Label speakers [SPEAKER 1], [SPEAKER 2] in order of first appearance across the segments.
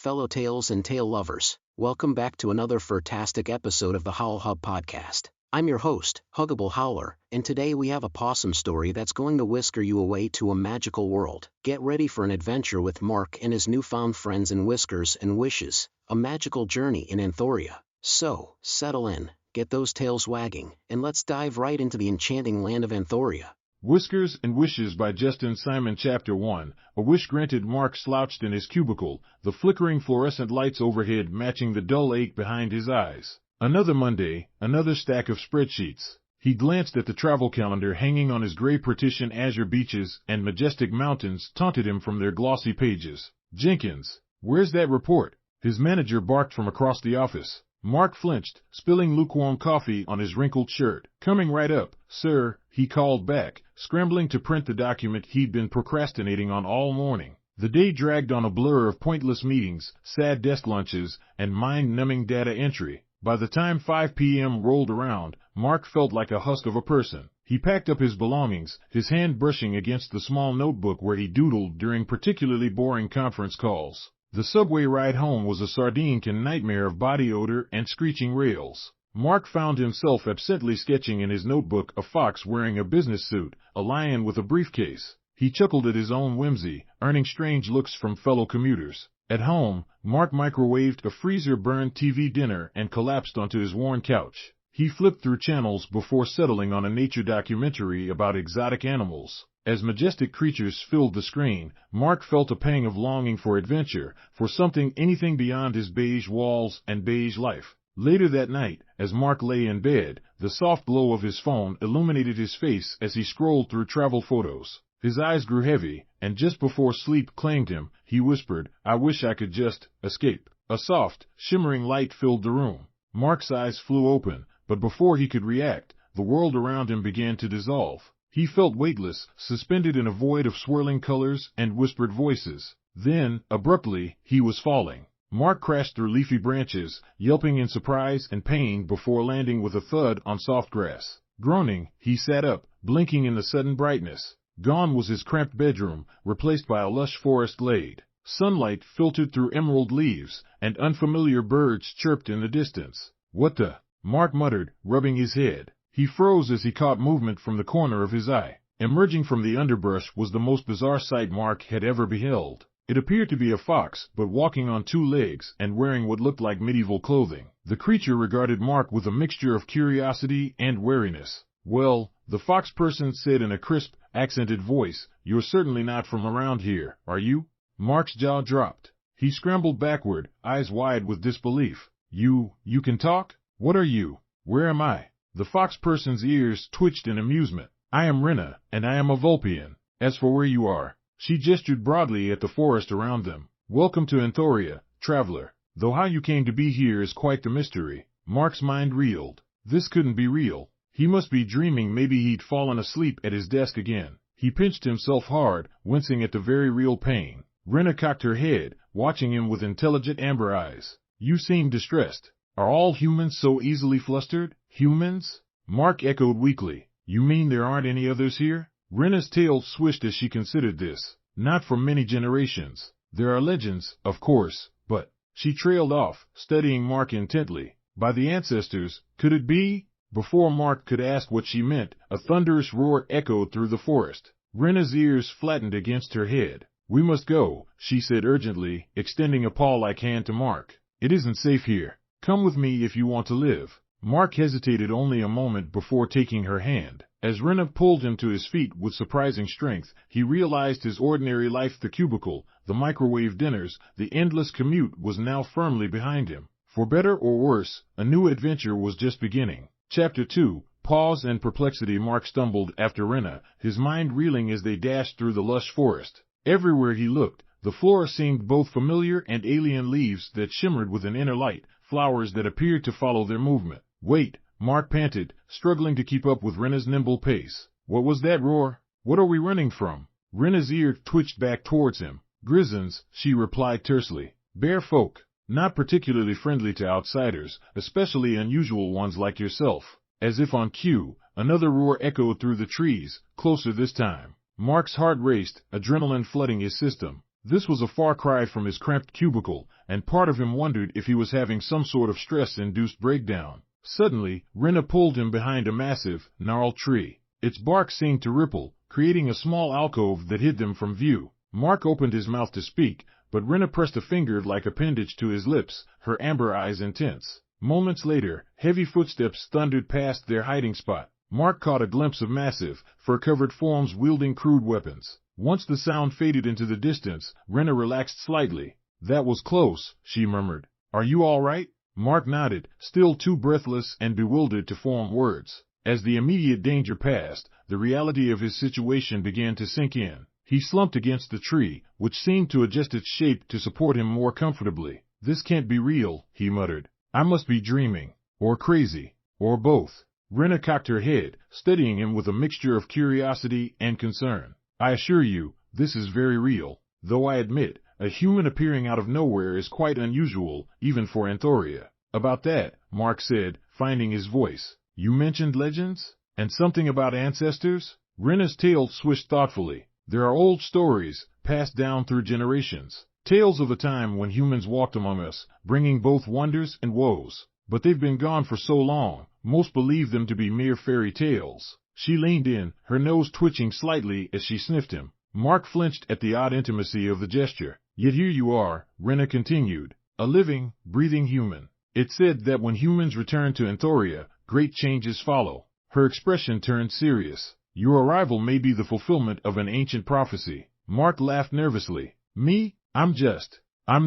[SPEAKER 1] fellow tales and tale lovers. Welcome back to another fantastic episode of the HowlHub Podcast. I'm your host, Huggable Howler, and today we have a possum story that's going to whisker you away to a magical world. Get ready for an adventure with Mark and his newfound friends in Whiskers and Wishes, a magical journey in Anthoria. So, settle in, get those tails wagging, and let's dive right into the enchanting land of Anthoria.
[SPEAKER 2] Whiskers and Wishes by Justin Simon. Chapter 1. A wish granted. Mark slouched in his cubicle, the flickering fluorescent lights overhead matching the dull ache behind his eyes. Another Monday, another stack of spreadsheets. He glanced at the travel calendar hanging on his gray partition. Azure beaches and majestic mountains taunted him from their glossy pages. Jenkins, where's that report? His manager barked from across the office. Mark flinched, spilling lukewarm coffee on his wrinkled shirt. Coming right up, sir, he called back, scrambling to print the document he'd been procrastinating on all morning. The day dragged on, a blur of pointless meetings, sad desk lunches, and mind-numbing data entry. By the time 5 p.m. rolled around, Mark felt like a husk of a person. He packed up his belongings, his hand brushing against the small notebook where he doodled during particularly boring conference calls. The subway ride home was a sardine-can nightmare of body odor and screeching rails. Mark found himself absently sketching in his notebook a fox wearing a business suit, a lion with a briefcase. He chuckled at his own whimsy, earning strange looks from fellow commuters. At home, Mark microwaved a freezer-burned TV dinner and collapsed onto his worn couch. He flipped through channels before settling on a nature documentary about exotic animals. As majestic creatures filled the screen, Mark felt a pang of longing for adventure, for anything beyond his beige walls and beige life. Later that night, as Mark lay in bed, the soft glow of his phone illuminated his face as he scrolled through travel photos. His eyes grew heavy, and just before sleep claimed him, he whispered, "I wish I could just escape." A soft, shimmering light filled the room. Mark's eyes flew open, but before he could react, the world around him began to dissolve. He felt weightless, suspended in a void of swirling colors and whispered voices. Then, abruptly, he was falling. Mark crashed through leafy branches, yelping in surprise and pain before landing with a thud on soft grass. Groaning, he sat up, blinking in the sudden brightness. Gone was his cramped bedroom, replaced by a lush forest glade. Sunlight filtered through emerald leaves, and unfamiliar birds chirped in the distance. "What the?" Mark muttered, rubbing his head. He froze as he caught movement from the corner of his eye. Emerging from the underbrush was the most bizarre sight Mark had ever beheld. It appeared to be a fox, but walking on 2 legs and wearing what looked like medieval clothing. The creature regarded Mark with a mixture of curiosity and wariness. "Well," the fox person said in a crisp, accented voice, "you're certainly not from around here, are you?" Mark's jaw dropped. He scrambled backward, eyes wide with disbelief. You can talk? What are you? Where am I?" The fox person's ears twitched in amusement. "I am Renna, and I am a Vulpian. As for where you are," she gestured broadly at the forest around them. "Welcome to Anthoria, traveler. Though how you came to be here is quite the mystery." Mark's mind reeled. This couldn't be real. He must be dreaming. Maybe he'd fallen asleep at his desk again. He pinched himself hard, wincing at the very real pain. Renna cocked her head, watching him with intelligent amber eyes. "You seem distressed. Are all humans so easily flustered?" "Humans?" Mark echoed weakly. "You mean there aren't any others here?" Renna's tail swished as she considered this. "Not for many generations. There are legends, of course, but—" She trailed off, studying Mark intently. "By the ancestors, could it be?" Before Mark could ask what she meant, a thunderous roar echoed through the forest. Renna's ears flattened against her head. "We must go," she said urgently, extending a paw-like hand to Mark. "It isn't safe here. Come with me if you want to live." Mark hesitated only a moment before taking her hand. As Renna pulled him to his feet with surprising strength, he realized his ordinary life, the cubicle, the microwave dinners, the endless commute, was now firmly behind him. For better or worse, a new adventure was just beginning. Chapter 2. Pause and perplexity. Mark stumbled after Renna, his mind reeling as they dashed through the lush forest. Everywhere he looked, the flora seemed both familiar and alien. Leaves that shimmered with an inner light, flowers that appeared to follow their movement. "Wait," Mark panted, struggling to keep up with Renna's nimble pace. "What was that roar? What are we running from?" Renna's ear twitched back towards him. "Grisons," she replied tersely. "Bear folk. Not particularly friendly to outsiders, especially unusual ones like yourself." As if on cue, another roar echoed through the trees, closer this time. Mark's heart raced, adrenaline flooding his system. This was a far cry from his cramped cubicle, and part of him wondered if he was having some sort of stress-induced breakdown. Suddenly, Renna pulled him behind a massive, gnarled tree. Its bark seemed to ripple, creating a small alcove that hid them from view. Mark opened his mouth to speak, but Renna pressed a finger like appendage to his lips, her amber eyes intense. Moments later, heavy footsteps thundered past their hiding spot. Mark caught a glimpse of massive, fur-covered forms wielding crude weapons. Once the sound faded into the distance, Renna relaxed slightly. "That was close," she murmured. "Are you all right?" Mark nodded, still too breathless and bewildered to form words. As the immediate danger passed, the reality of his situation began to sink in. He slumped against the tree, which seemed to adjust its shape to support him more comfortably. "This can't be real," he muttered. "I must be dreaming. Or crazy. Or both." Renna cocked her head, studying him with a mixture of curiosity and concern. "I assure you, this is very real. Though I admit, a human appearing out of nowhere is quite unusual, even for Anthoria." "About that," Mark said, finding his voice. "You mentioned legends? And something about ancestors?" Renna's tail swished thoughtfully. "There are old stories, passed down through generations. Tales of a time when humans walked among us, bringing both wonders and woes. But they've been gone for so long, most believe them to be mere fairy tales." She leaned in, her nose twitching slightly as she sniffed him. Mark flinched at the odd intimacy of the gesture. "Yet here you are," Renna continued, "a living, breathing human. It's said that when humans return to Anthoria, great changes follow." Her expression turned serious. "Your arrival may be the fulfillment of an ancient prophecy." Mark laughed nervously. "Me? I'm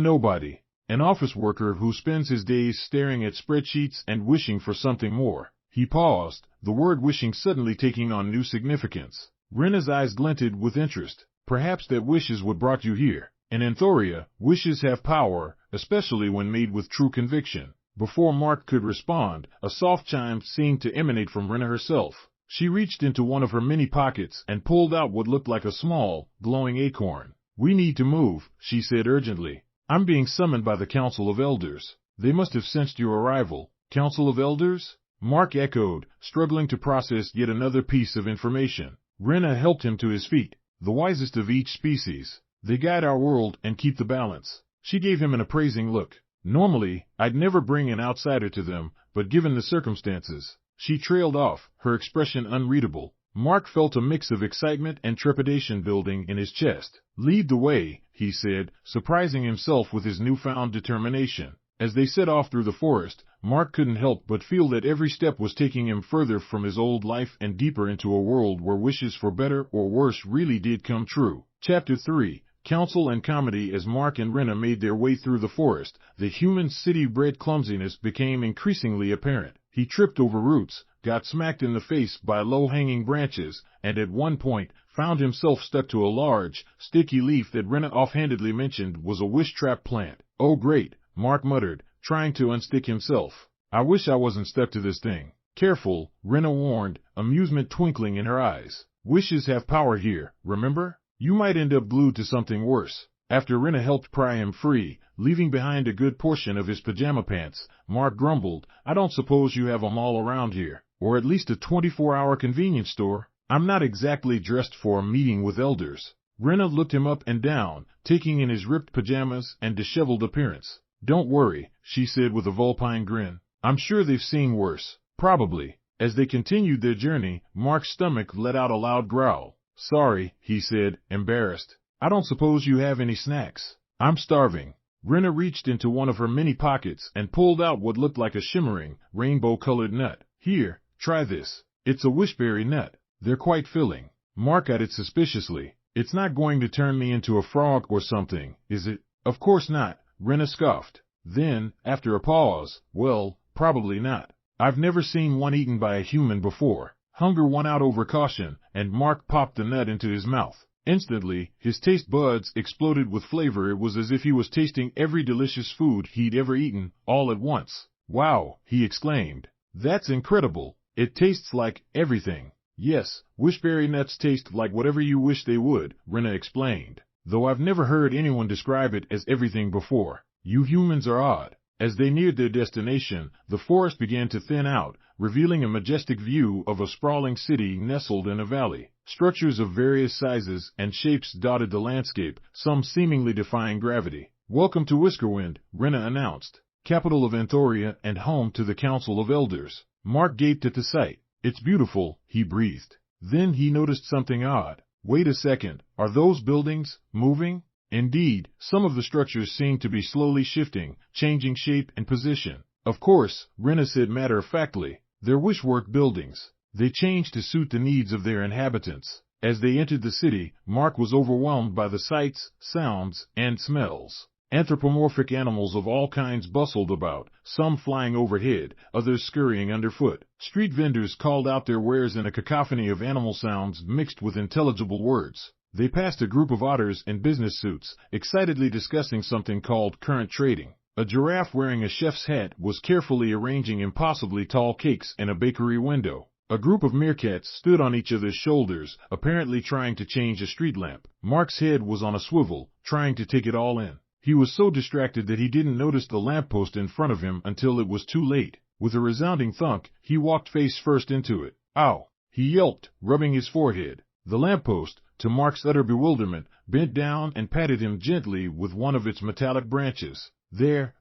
[SPEAKER 2] nobody. An office worker who spends his days staring at spreadsheets and wishing for something more." He paused, the word wishing suddenly taking on new significance. Renna's eyes glinted with interest. "Perhaps that wish is what brought you here. In Anthoria, wishes have power, especially when made with true conviction." Before Mark could respond, a soft chime seemed to emanate from Renna herself. She reached into one of her many pockets and pulled out what looked like a small, glowing acorn. "We need to move," she said urgently. "I'm being summoned by the Council of Elders. They must have sensed your arrival." "Council of Elders?" Mark echoed, struggling to process yet another piece of information. Renna helped him to his feet. "The wisest of each species. They guide our world and keep the balance." She gave him an appraising look. "Normally, I'd never bring an outsider to them, but given the circumstances." She trailed off, her expression unreadable. Mark felt a mix of excitement and trepidation building in his chest. "Lead the way," he said, surprising himself with his newfound determination. As they set off through the forest, Mark couldn't help but feel that every step was taking him further from his old life and deeper into a world where wishes for better or worse really did come true. Chapter 3. Counsel and Comedy. As Mark and Renna made their way through the forest, the human city-bred clumsiness became increasingly apparent. He tripped over roots, got smacked in the face by low-hanging branches, and at one point found himself stuck to a large, sticky leaf that Renna offhandedly mentioned was a wish-trap plant. "Oh great," Mark muttered, trying to unstick himself. "I wish I wasn't stuck to this thing." "Careful," Renna warned, amusement twinkling in her eyes. "Wishes have power here, remember? You might end up glued to something worse." After Renna helped pry him free, leaving behind a good portion of his pajama pants, Mark grumbled, "I don't suppose you have 'em all around here, or at least a 24-hour convenience store." "I'm not exactly dressed for a meeting with elders." Renna looked him up and down, taking in his ripped pajamas and disheveled appearance. "Don't worry," she said with a Vulpian grin. "I'm sure they've seen worse." "Probably." As they continued their journey, Mark's stomach let out a loud growl. "Sorry," he said, embarrassed. "I don't suppose you have any snacks." "I'm starving." Renna reached into one of her many pockets and pulled out what looked like a shimmering, rainbow-colored nut. "Here, try this. It's a wishberry nut. They're quite filling." Mark eyed it suspiciously. "It's not going to turn me into a frog or something, is it?" "Of course not," Renna scoffed. Then, after a pause, "Well, probably not. I've never seen one eaten by a human before." Hunger won out over caution, and Mark popped the nut into his mouth. Instantly, his taste buds exploded with flavor. It was as if he was tasting every delicious food he'd ever eaten, all at once. "Wow," he exclaimed. "That's incredible. It tastes like everything." "Yes, wishberry nuts taste like whatever you wish they would," Renna explained. "Though I've never heard anyone describe it as everything before. You humans are odd." As they neared their destination, the forest began to thin out, revealing a majestic view of a sprawling city nestled in a valley. Structures of various sizes and shapes dotted the landscape, some seemingly defying gravity. "Welcome to Whiskerwind," Renna announced, capital of Anthoria and home to the Council of Elders. Mark gaped at the sight. "It's beautiful," he breathed. Then he noticed something odd. "Wait a second, are those buildings moving?" Indeed, some of the structures seemed to be slowly shifting, changing shape and position. "Of course," Renna said matter-of-factly, "they're wishwork buildings. They change to suit the needs of their inhabitants." As they entered the city, Mark was overwhelmed by the sights, sounds, and smells. Anthropomorphic animals of all kinds bustled about, some flying overhead, others scurrying underfoot. Street vendors called out their wares in a cacophony of animal sounds mixed with intelligible words. They passed a group of otters in business suits, excitedly discussing something called current trading. A giraffe wearing a chef's hat was carefully arranging impossibly tall cakes in a bakery window. A group of meerkats stood on each other's shoulders, apparently trying to change a street lamp. Mark's head was on a swivel, trying to take it all in. He was so distracted that he didn't notice the lamppost in front of him until it was too late. With a resounding thunk, he walked face first into it. "Ow!" he yelped, rubbing his forehead. The lamppost, to Mark's utter bewilderment, bent down and patted him gently with one of its metallic branches. There,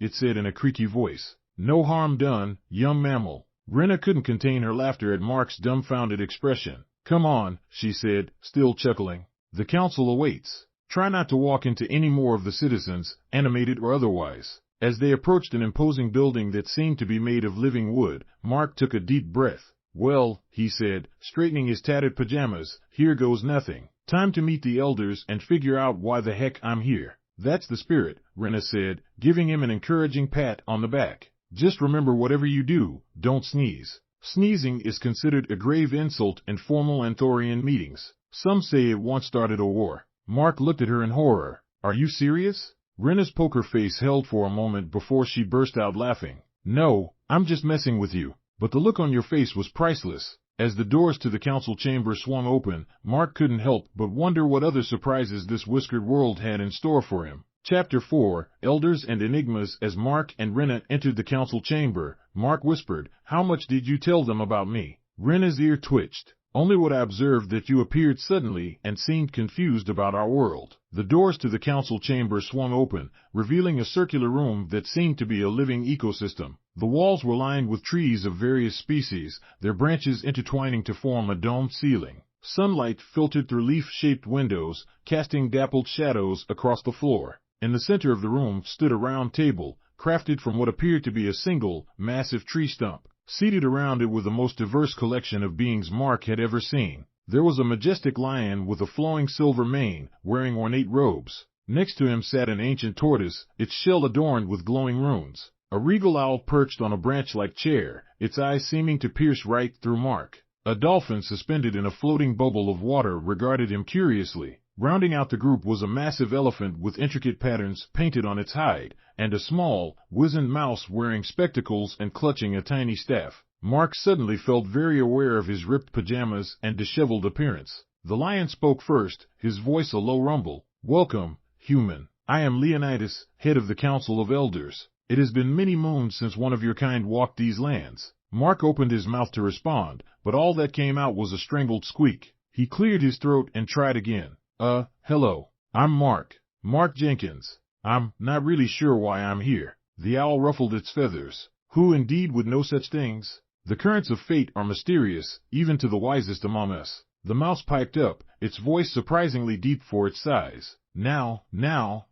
[SPEAKER 2] it said in a creaky voice. "No harm done, young mammal." Renna couldn't contain her laughter at Mark's dumbfounded expression. "Come on," she said, still chuckling. "The council awaits. Try not to walk into any more of the citizens, animated or otherwise." As they approached an imposing building that seemed to be made of living wood, Mark took a deep breath. "Well," he said, straightening his tattered pajamas, "here goes nothing. Time to meet the elders and figure out why the heck I'm here." "That's the spirit," Renna said, giving him an encouraging pat on the back. "Just remember, whatever you do, don't sneeze. Sneezing is considered a grave insult in formal Anthorian meetings. Some say it once started a war." Mark looked at her in horror. "Are you serious?" Renna's poker face held for a moment before she burst out laughing. "No, I'm just messing with you." But the look on your face was priceless. As the doors to the council chamber swung open, Mark couldn't help but wonder what other surprises this whiskered world had in store for him. Chapter 4, Elders and Enigmas. As Mark and Renna entered the council chamber, Mark whispered, "How much did you tell them about me?" Renna's ear twitched. "Only what I observed, that you appeared suddenly and seemed confused about our world." The doors to the council chamber swung open, revealing a circular room that seemed to be a living ecosystem. The walls were lined with trees of various species, their branches intertwining to form a domed ceiling. Sunlight filtered through leaf-shaped windows, casting dappled shadows across the floor. In the center of the room stood a round table, crafted from what appeared to be a single, massive tree stump. Seated around it were the most diverse collection of beings Mark had ever seen. There was a majestic lion with a flowing silver mane, wearing ornate robes. Next to him sat an ancient tortoise, its shell adorned with glowing runes. A regal owl perched on a branch-like chair, its eyes seeming to pierce right through Mark. A dolphin suspended in a floating bubble of water regarded him curiously. Rounding out the group was a massive elephant with intricate patterns painted on its hide, and a small, wizened mouse wearing spectacles and clutching a tiny staff. Mark suddenly felt very aware of his ripped pajamas and disheveled appearance. The lion spoke first, his voice a low rumble. "Welcome, human. I am Leonidas, head of the Council of Elders. It has been many moons since one of your kind walked these lands." Mark opened his mouth to respond, but all that came out was a strangled squeak. He cleared his throat and tried again. Hello. I'm Mark. Mark Jenkins. I'm not really sure why I'm here." The owl ruffled its feathers. "Who indeed would know such things? The currents of fate are mysterious, even to the wisest among us." The mouse piped up, its voice surprisingly deep for its size. Now,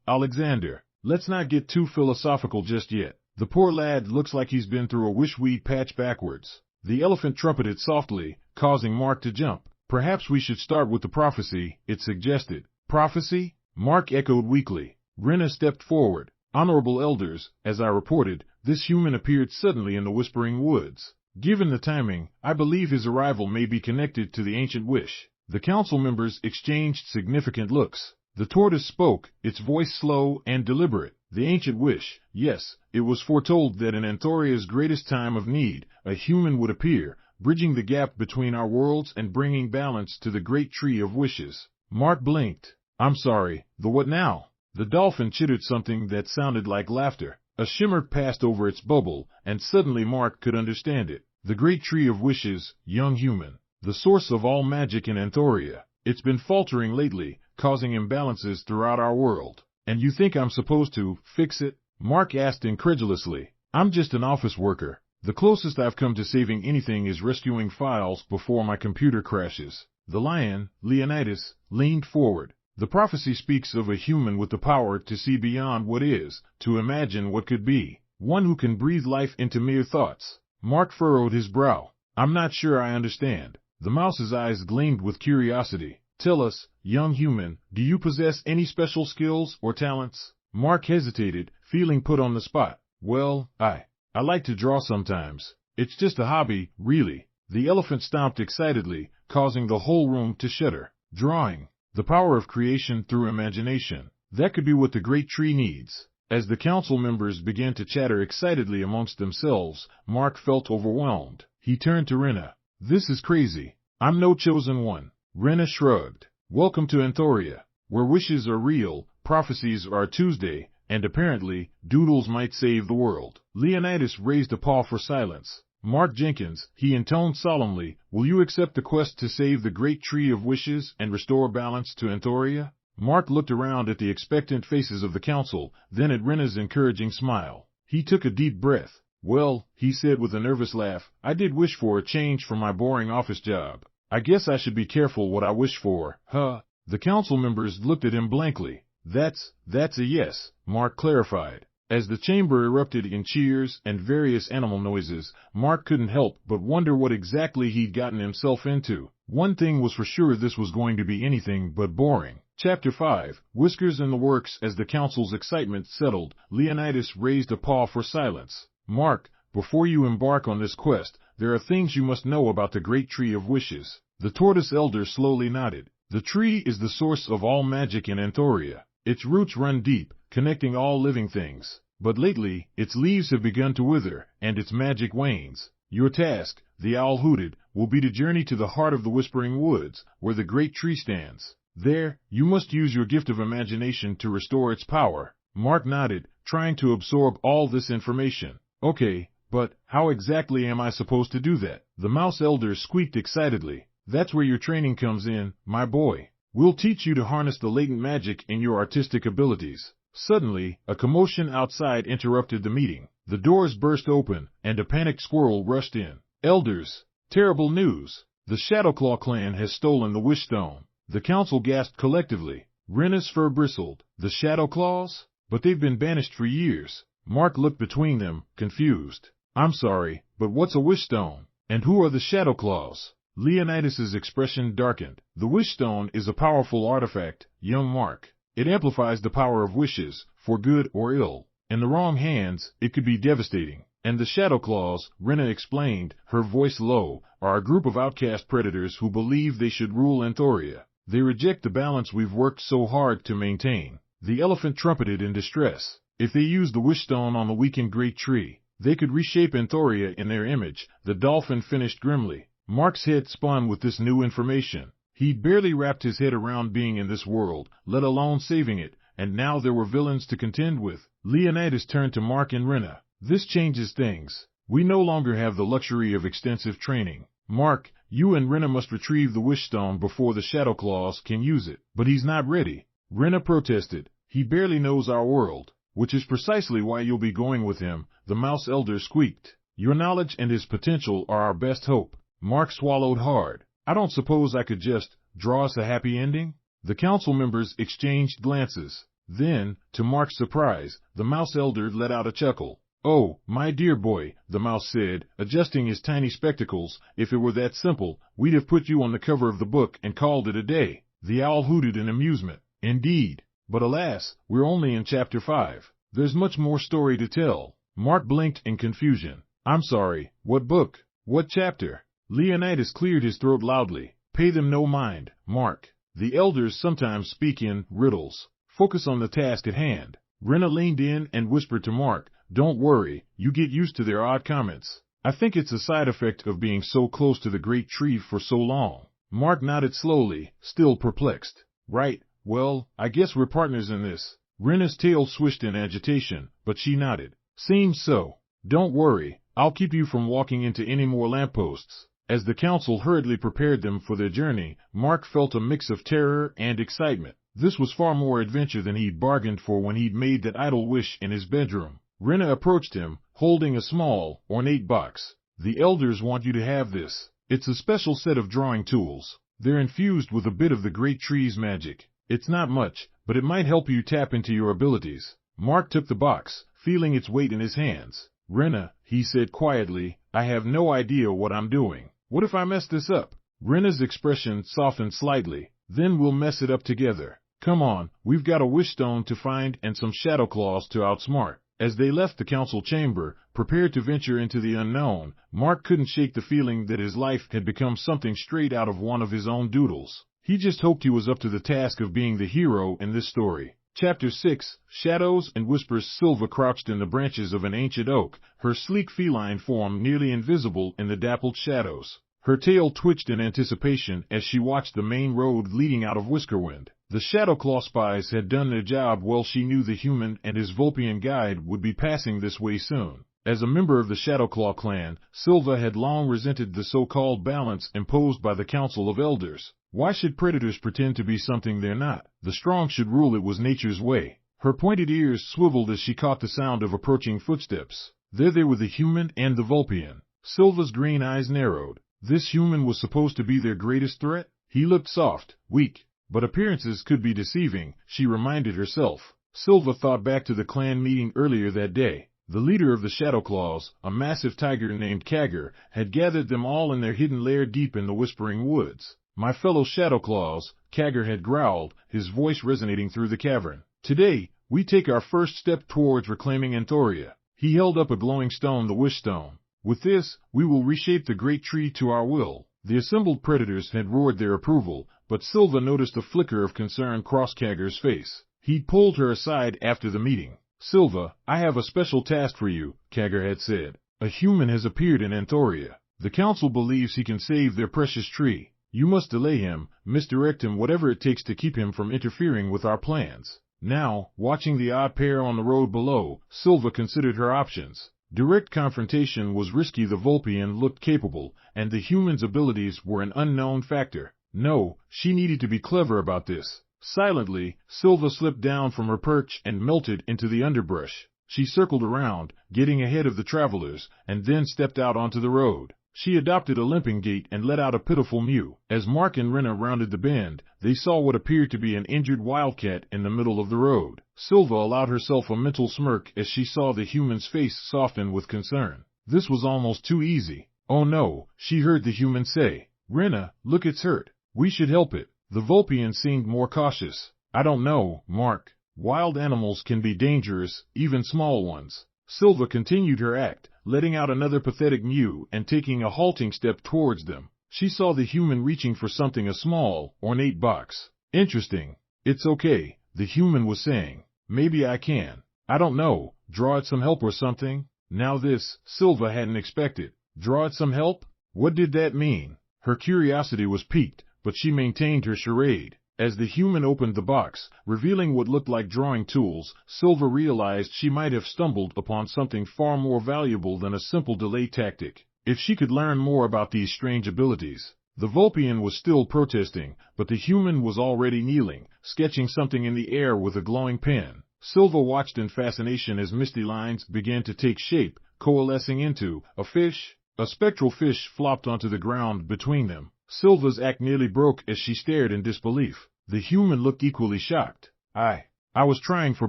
[SPEAKER 2] Alexander, let's not get too philosophical just yet. The poor lad looks like he's been through a wishweed patch backwards." The elephant trumpeted softly, causing Mark to jump. "Perhaps we should start with the prophecy," it suggested. "Prophecy?" Mark echoed weakly. Renna stepped forward. "Honorable elders, as I reported, this human appeared suddenly in the Whispering Woods. Given the timing, I believe his arrival may be connected to the ancient wish." The council members exchanged significant looks. The tortoise spoke, its voice slow and deliberate. "The ancient wish, yes, it was foretold that in Anthoria's greatest time of need, a human would appear, bridging the gap between our worlds and bringing balance to the great tree of wishes." Mark blinked. "I'm sorry, the what now?" The dolphin chittered something that sounded like laughter. A shimmer passed over its bubble, and suddenly Mark could understand it. The great tree of wishes, young human. The source of all magic in Anthoria. It's been faltering lately, causing imbalances throughout our world. And you think I'm supposed to fix it? Mark asked incredulously. I'm just an office worker. The closest I've come to saving anything is rescuing files before my computer crashes. The lion, Leonidas, leaned forward. The prophecy speaks of a human with the power to see beyond what is, to imagine what could be. One who can breathe life into mere thoughts. Mark furrowed his brow. I'm not sure I understand. The mouse's eyes gleamed with curiosity. Tell us, young human, do you possess any special skills or talents? Mark hesitated, feeling put on the spot. Well, I like to draw sometimes. It's just a hobby, really. The elephant stomped excitedly, causing the whole room to shudder. Drawing. The power of creation through imagination. That could be what the great tree needs. As the council members began to chatter excitedly amongst themselves, Mark felt overwhelmed. He turned to Renna. This is crazy. I'm no chosen one. Renna shrugged. Welcome to Anthoria, where wishes are real, prophecies are Tuesday, and apparently, doodles might save the world. Leonidas raised a paw for silence. Mark Jenkins, he intoned solemnly, will you accept the quest to save the great tree of wishes and restore balance to Anthoria? Mark looked around at the expectant faces of the council, then at Renna's encouraging smile. He took a deep breath. Well, he said with a nervous laugh, I did wish for a change from my boring office job. I guess I should be careful what I wish for, huh? The council members looked at him blankly. That's a yes, Mark clarified. As the chamber erupted in cheers and various animal noises, Mark couldn't help but wonder what exactly he'd gotten himself into. One thing was for sure, this was going to be anything but boring. Chapter 5, Whiskers in the Works. As the council's excitement settled, Leonidas raised a paw for silence. Mark, before you embark on this quest, there are things you must know about the great tree of wishes. The tortoise elder slowly nodded. The tree is the source of all magic in Anthoria. Its roots run deep, connecting all living things. But lately, its leaves have begun to wither, and its magic wanes. Your task, the owl hooted, will be to journey to the heart of the Whispering Woods, where the great tree stands. There, you must use your gift of imagination to restore its power. Mark nodded, trying to absorb all this information. Okay, but how exactly am I supposed to do that? The mouse elder squeaked excitedly. That's where your training comes in, my boy. We'll teach you to harness the latent magic in your artistic abilities. Suddenly, a commotion outside interrupted the meeting. The doors burst open, and a panicked squirrel rushed in. Elders! Terrible news! The Shadowclaw clan has stolen the Wishstone. The council gasped collectively. Renna's fur bristled. The Shadowclaws? But they've been banished for years. Mark looked between them, confused. I'm sorry, but what's a Wishstone? And who are the Shadowclaws? Leonidas's expression darkened. The Wishstone is a powerful artifact, young Mark. It amplifies the power of wishes, for good or ill. In the wrong hands, it could be devastating. And the Shadowclaws, Renna explained, her voice low, are a group of outcast predators who believe they should rule Anthoria. They reject the balance we've worked so hard to maintain. The elephant trumpeted in distress. If they use the Wishstone on the weakened great tree, they could reshape Anthoria in their image. The dolphin finished grimly. Mark's head spun with this new information. He'd barely wrapped his head around being in this world, let alone saving it, and now there were villains to contend with. Leonidas turned to Mark and Renna. This changes things. We no longer have the luxury of extensive training. Mark, you and Renna must retrieve the Wishstone before the Shadowclaws can use it. But he's not ready. Renna protested. He barely knows our world. Which is precisely why you'll be going with him, the mouse elder squeaked. Your knowledge and his potential are our best hope. Mark swallowed hard. I don't suppose I could just draw us a happy ending? The council members exchanged glances. Then, to Mark's surprise, the mouse elder let out a chuckle. Oh, my dear boy, the mouse said, adjusting his tiny spectacles, if it were that simple, we'd have put you on the cover of the book and called it a day. The owl hooted in amusement. Indeed. But alas, we're only in chapter 5. There's much more story to tell. Mark blinked in confusion. I'm sorry, what book? What chapter? Leonidas cleared his throat loudly. Pay them no mind, Mark. The elders sometimes speak in riddles. Focus on the task at hand. Renna leaned in and whispered to Mark, don't worry, you get used to their odd comments. I think it's a side effect of being so close to the great tree for so long. Mark nodded slowly, still perplexed. Right, well, I guess we're partners in this. Renna's tail swished in agitation, but she nodded. Seems so. Don't worry, I'll keep you from walking into any more lampposts. As the council hurriedly prepared them for their journey, Mark felt a mix of terror and excitement. This was far more adventure than he'd bargained for when he'd made that idle wish in his bedroom. Renna approached him, holding a small, ornate box. The elders want you to have this. It's a special set of drawing tools. They're infused with a bit of the great tree's magic. It's not much, but it might help you tap into your abilities. Mark took the box, feeling its weight in his hands. Renna, he said quietly, I have no idea what I'm doing. What if I mess this up? Renna's expression softened slightly. Then we'll mess it up together. Come on, we've got a wish stone to find and some shadow claws to outsmart. As they left the council chamber, prepared to venture into the unknown, Mark couldn't shake the feeling that his life had become something straight out of one of his own doodles. He just hoped he was up to the task of being the hero in this story. Chapter 6, Shadows and Whispers. Sylva crouched in the branches of an ancient oak, her sleek feline form nearly invisible in the dappled shadows. Her tail twitched in anticipation as she watched the main road leading out of Whiskerwind. The Shadowclaw spies had done their job well. She knew the human and his Vulpian guide would be passing this way soon. As a member of the Shadowclaw clan, Sylva had long resented the so-called balance imposed by the Council of Elders. Why should predators pretend to be something they're not? The strong should rule. It was nature's way. Her pointed ears swiveled as she caught the sound of approaching footsteps. There they were, the human and the Vulpian. Sylva's green eyes narrowed. This human was supposed to be their greatest threat? He looked soft, weak, but appearances could be deceiving, she reminded herself. Sylva thought back to the clan meeting earlier that day. The leader of the Shadowclaws, a massive tiger named Kagger, had gathered them all in their hidden lair deep in the Whispering Woods. My fellow Shadowclaws, Kagger had growled, his voice resonating through the cavern. Today, we take our first step towards reclaiming Anthoria. He held up a glowing stone, the Wish Stone. With this, we will reshape the great tree to our will. The assembled predators had roared their approval, but Sylva noticed a flicker of concern cross Kagger's face. He'd pulled her aside after the meeting. Sylva, I have a special task for you, Kagger had said. A human has appeared in Anthoria. The council believes he can save their precious tree. You must delay him, misdirect him, whatever it takes to keep him from interfering with our plans. Now, watching the odd pair on the road below, Sylva considered her options. Direct confrontation was risky. The Vulpian looked capable, and the human's abilities were an unknown factor. No, she needed to be clever about this. Silently, Sylva slipped down from her perch and melted into the underbrush. She circled around, getting ahead of the travelers, and then stepped out onto the road. She adopted a limping gait and let out a pitiful mew. As Mark and Renna rounded the bend, they saw what appeared to be an injured wildcat in the middle of the road. Sylva allowed herself a mental smirk as she saw the human's face soften with concern. This was almost too easy. Oh no, she heard the human say. Renna, look, it's hurt. We should help it. The Vulpian seemed more cautious. I don't know, Mark. Wild animals can be dangerous, even small ones. Sylva continued her act, letting out another pathetic mew and taking a halting step towards them. She saw the human reaching for something, a small, ornate box. Interesting. It's okay, the human was saying. Maybe I can. I don't know, draw it some help or something? Now this, Sylva hadn't expected. Draw it some help? What did that mean? Her curiosity was piqued, but she maintained her charade. As the human opened the box, revealing what looked like drawing tools, Sylva realized she might have stumbled upon something far more valuable than a simple delay tactic. If she could learn more about these strange abilities. The Vulpian was still protesting, but the human was already kneeling, sketching something in the air with a glowing pen. Sylva watched in fascination as misty lines began to take shape, coalescing into a fish. A spectral fish flopped onto the ground between them. Sylva's act nearly broke as she stared in disbelief. The human looked equally shocked. I was trying for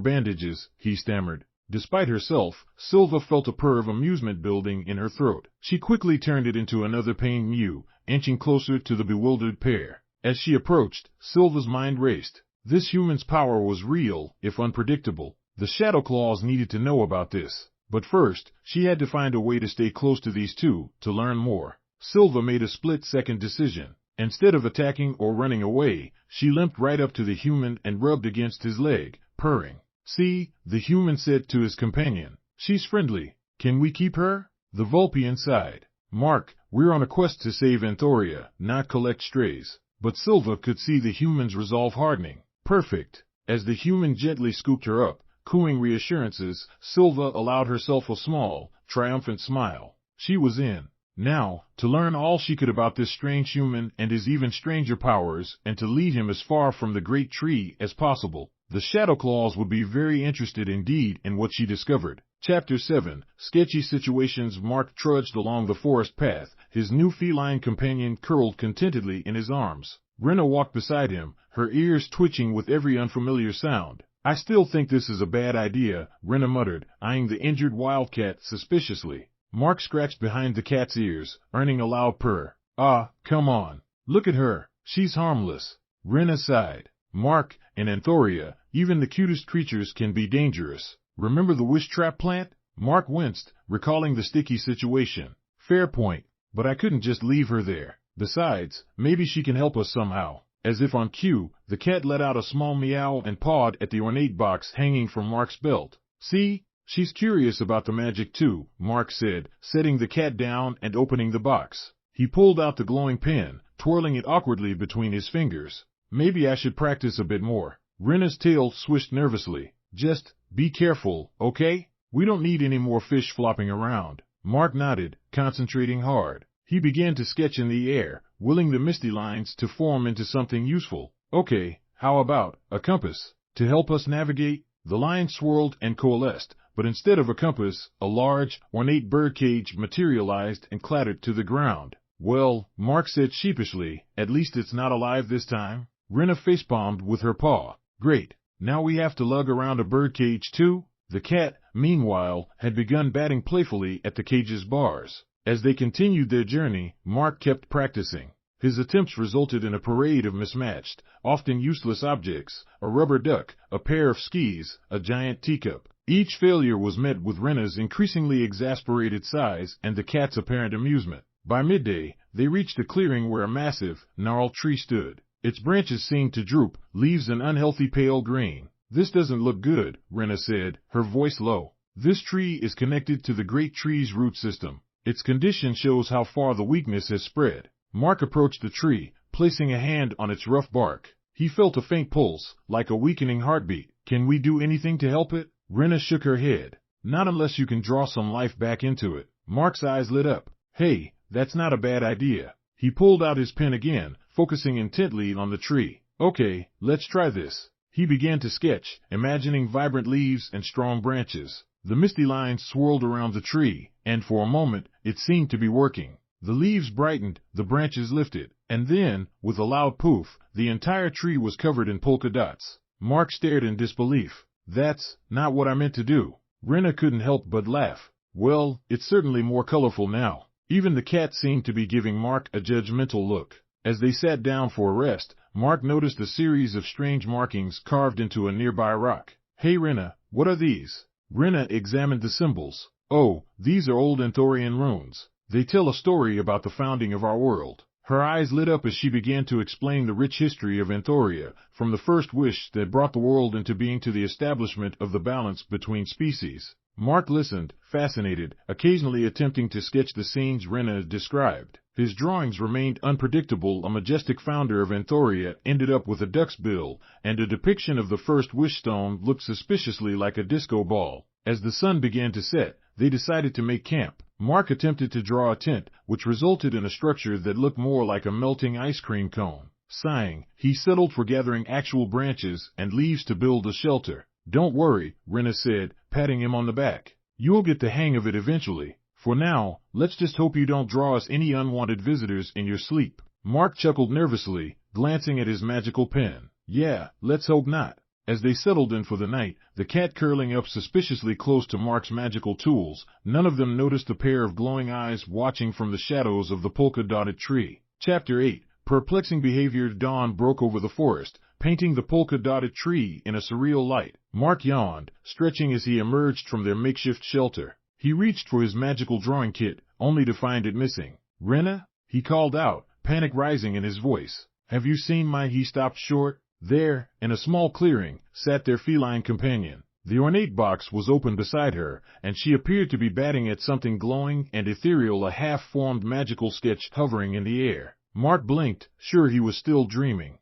[SPEAKER 2] bandages, he stammered. Despite herself, Sylva felt a purr of amusement building in her throat. She quickly turned it into another pained mew, inching closer to the bewildered pair. As she approached, Sylva's mind raced. This human's power was real, if unpredictable. The Shadowclaws needed to know about this. But first, she had to find a way to stay close to these two, to learn more. Sylva made a split-second decision. Instead of attacking or running away, she limped right up to the human and rubbed against his leg, purring. See, the human said to his companion. She's friendly. Can we keep her? The Vulpian sighed. Mark, we're on a quest to save Anthoria, not collect strays. But Sylva could see the human's resolve hardening. Perfect. As the human gently scooped her up, cooing reassurances, Sylva allowed herself a small, triumphant smile. She was in. Now, to learn all she could about this strange human and his even stranger powers, and to lead him as far from the great tree as possible. The Shadow Claws would be very interested indeed in what she discovered. Chapter 7. Sketchy Situations. Mark trudged along the forest path, his new feline companion curled contentedly in his arms. Renna walked beside him, her ears twitching with every unfamiliar sound. I still think this is a bad idea, Renna muttered, eyeing the injured wildcat suspiciously. Mark scratched behind the cat's ears, earning a loud purr. Ah, come on. Look at her. She's harmless. Renna sighed. Mark, in Anthoria, even the cutest creatures can be dangerous. Remember the wish trap plant? Mark winced, recalling the sticky situation. Fair point, but I couldn't just leave her there. Besides, maybe she can help us somehow. As if on cue, the cat let out a small meow and pawed at the ornate box hanging from Mark's belt. See? She's curious about the magic too, Mark said, setting the cat down and opening the box. He pulled out the glowing pen, twirling it awkwardly between his fingers. Maybe I should practice a bit more. Renna's tail swished nervously. Just be careful, okay? We don't need any more fish flopping around. Mark nodded, concentrating hard. He began to sketch in the air, willing the misty lines to form into something useful. Okay, how about a compass? To help us navigate? The line swirled and coalesced, but instead of a compass, a large, ornate birdcage materialized and clattered to the ground. Well, Mark said sheepishly, at least it's not alive this time. Renna facepalmed with her paw. Great. Now we have to lug around a birdcage too? The cat, meanwhile, had begun batting playfully at the cage's bars. As they continued their journey, Mark kept practicing. His attempts resulted in a parade of mismatched, often useless objects, a rubber duck, a pair of skis, a giant teacup. Each failure was met with Renna's increasingly exasperated sighs and the cat's apparent amusement. By midday, they reached a clearing where a massive, gnarled tree stood. Its branches seemed to droop, leaves an unhealthy pale green. This doesn't look good, Renna said, her voice low. This tree is connected to the great tree's root system. Its condition shows how far the weakness has spread. Mark approached the tree, placing a hand on its rough bark. He felt a faint pulse, like a weakening heartbeat. Can we do anything to help it? Renna shook her head. Not unless you can draw some life back into it. Mark's eyes lit up. Hey, that's not a bad idea. He pulled out his pen again, focusing intently on the tree. Okay, let's try this. He began to sketch, imagining vibrant leaves and strong branches. The misty lines swirled around the tree, and for a moment, it seemed to be working. The leaves brightened, the branches lifted, and then, with a loud poof, the entire tree was covered in polka dots. Mark stared in disbelief. That's not what I meant to do. Renna couldn't help but laugh. Well, it's certainly more colorful now. Even the cat seemed to be giving Mark a judgmental look. As they sat down for a rest, Mark noticed a series of strange markings carved into a nearby rock. Hey Renna, what are these? Renna examined the symbols. Oh, these are old Anthorian runes. They tell a story about the founding of our world. Her eyes lit up as she began to explain the rich history of Anthoria, from the first wish that brought the world into being to the establishment of the balance between species. Mark listened, fascinated, occasionally attempting to sketch the scenes Renna described. His drawings remained unpredictable. A majestic founder of Anthoria ended up with a duck's bill, and a depiction of the first wish stone looked suspiciously like a disco ball. As the sun began to set, they decided to make camp. Mark attempted to draw a tent, which resulted in a structure that looked more like a melting ice cream cone. Sighing, he settled for gathering actual branches and leaves to build a shelter. Don't worry, Renna said, patting him on the back. You'll get the hang of it eventually. For now, let's just hope you don't draw us any unwanted visitors in your sleep. Mark chuckled nervously, glancing at his magical pen. Yeah, let's hope not. As they settled in for the night, the cat curling up suspiciously close to Mark's magical tools, none of them noticed a pair of glowing eyes watching from the shadows of the polka-dotted tree. Chapter 8. Perplexing behavior. Dawn broke over the forest, painting the polka-dotted tree in a surreal light. Mark yawned, stretching as he emerged from their makeshift shelter. He reached for his magical drawing kit, only to find it missing. Renna? He called out, panic rising in his voice. Have you seen my... He stopped short. There, in a small clearing, sat their feline companion. The ornate box was open beside her, and she appeared to be batting at something glowing and ethereal, a half-formed magical sketch hovering in the air. Mark blinked, sure he was still dreaming.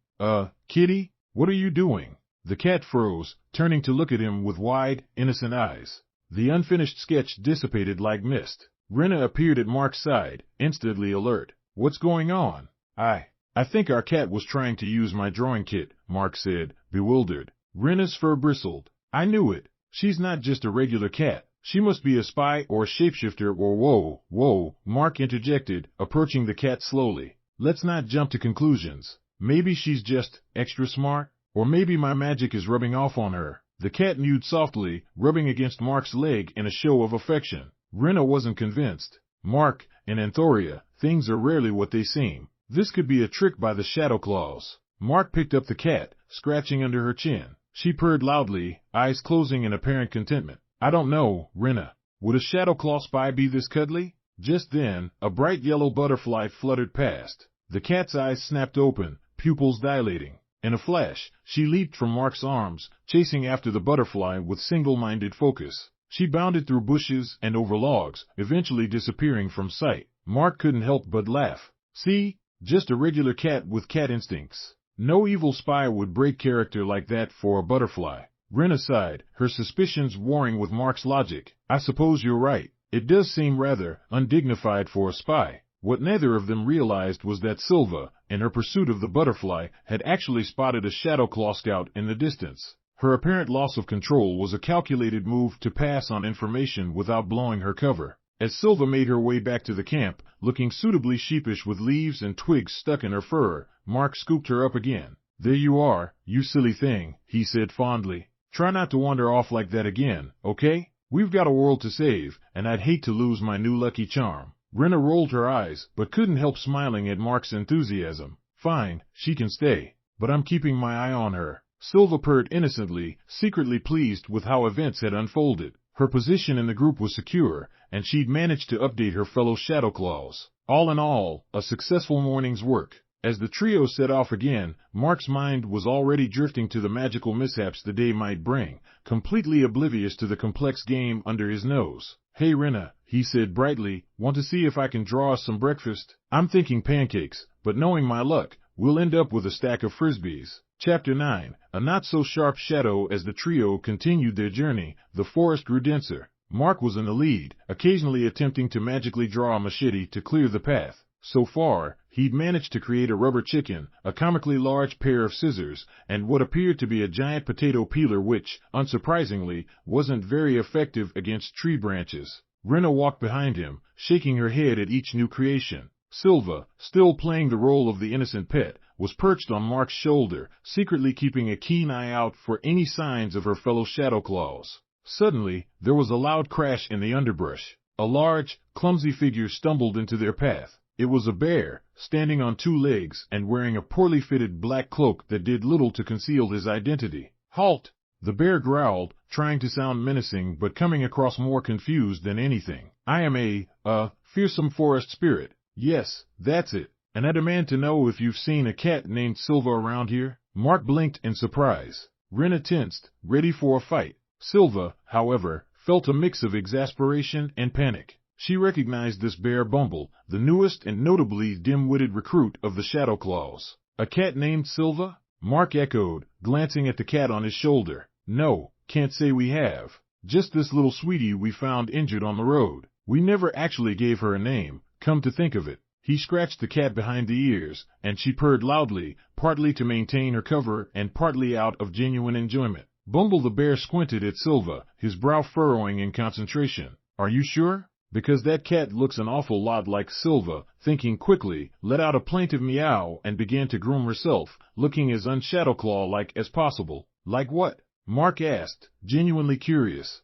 [SPEAKER 2] Kitty? What are you doing? The cat froze, turning to look at him with wide, innocent eyes. The unfinished sketch dissipated like mist. Renna appeared at Mark's side, instantly alert. What's going on? I think our cat was trying to use my drawing kit, Mark said, bewildered. Renna's fur bristled. I knew it. She's not just a regular cat. She must be a spy or a shapeshifter or whoa, Mark interjected, approaching the cat slowly. Let's not jump to conclusions. Maybe she's just extra smart, or maybe my magic is rubbing off on her. The cat mewed softly, rubbing against Mark's leg in a show of affection. Renna wasn't convinced. Mark, in Anthoria, things are rarely what they seem. This could be a trick by the Shadow Claws. Mark picked up the cat, scratching under her chin. She purred loudly, eyes closing in apparent contentment. I don't know, Renna. Would a Shadow Claw spy be this cuddly? Just then, a bright yellow butterfly fluttered past. The cat's eyes snapped open, pupils dilating. In a flash, she leaped from Mark's arms, chasing after the butterfly with single-minded focus. She bounded through bushes and over logs, eventually disappearing from sight. Mark couldn't help but laugh. See? Just a regular cat with cat instincts. No evil spy would break character like that for a butterfly. Renna sighed, her suspicions warring with Mark's logic. I suppose you're right. It does seem rather undignified for a spy. What neither of them realized was that Sylva, in her pursuit of the butterfly, had actually spotted a Shadow Claw scout in the distance. Her apparent loss of control was a calculated move to pass on information without blowing her cover. As Sylva made her way back to the camp, looking suitably sheepish with leaves and twigs stuck in her fur, Mark scooped her up again. There you are, you silly thing, he said fondly. Try not to wander off like that again, okay? We've got a world to save, and I'd hate to lose my new lucky charm. Renna rolled her eyes, but couldn't help smiling at Mark's enthusiasm. Fine, she can stay, but I'm keeping my eye on her. Sylva purred innocently, secretly pleased with how events had unfolded. Her position in the group was secure, and she'd managed to update her fellow Shadow Claws. All in all, a successful morning's work. As the trio set off again, Mark's mind was already drifting to the magical mishaps the day might bring, completely oblivious to the complex game under his nose. Hey Renna, he said brightly, want to see if I can draw us some breakfast? I'm thinking pancakes, but knowing my luck, we'll end up with a stack of frisbees. Chapter 9, a not-so-sharp shadow. As the trio continued their journey, the forest grew denser. Mark was in the lead, occasionally attempting to magically draw a machete to clear the path. So far, he'd managed to create a rubber chicken, a comically large pair of scissors, and what appeared to be a giant potato peeler which, unsurprisingly, wasn't very effective against tree branches. Renna walked behind him, shaking her head at each new creation. Sylva, still playing the role of the innocent pet, was perched on Mark's shoulder, secretly keeping a keen eye out for any signs of her fellow Shadow Claws. Suddenly, there was a loud crash in the underbrush. A large, clumsy figure stumbled into their path. It was a bear, standing on two legs and wearing a poorly fitted black cloak that did little to conceal his identity. Halt! The bear growled, trying to sound menacing but coming across more confused than anything. I am a fearsome forest spirit. Yes, that's it. And I demand to know if you've seen a cat named Sylva around here. Mark blinked in surprise. Renna tensed, ready for a fight. Sylva, however, felt a mix of exasperation and panic. She recognized this bear Bumble, the newest and notably dim-witted recruit of the Shadow Claws. A cat named Sylva? Mark echoed, glancing at the cat on his shoulder. No, can't say we have. Just this little sweetie we found injured on the road. We never actually gave her a name, come to think of it. He scratched the cat behind the ears, and she purred loudly, partly to maintain her cover and partly out of genuine enjoyment. Bumble the bear squinted at Sylva, his brow furrowing in concentration. Are you sure? Because that cat looks an awful lot like Sylva. Thinking quickly, let out a plaintive meow and began to groom herself, looking as un-Shadowclaw-like as possible. Like what? Mark asked, genuinely curious.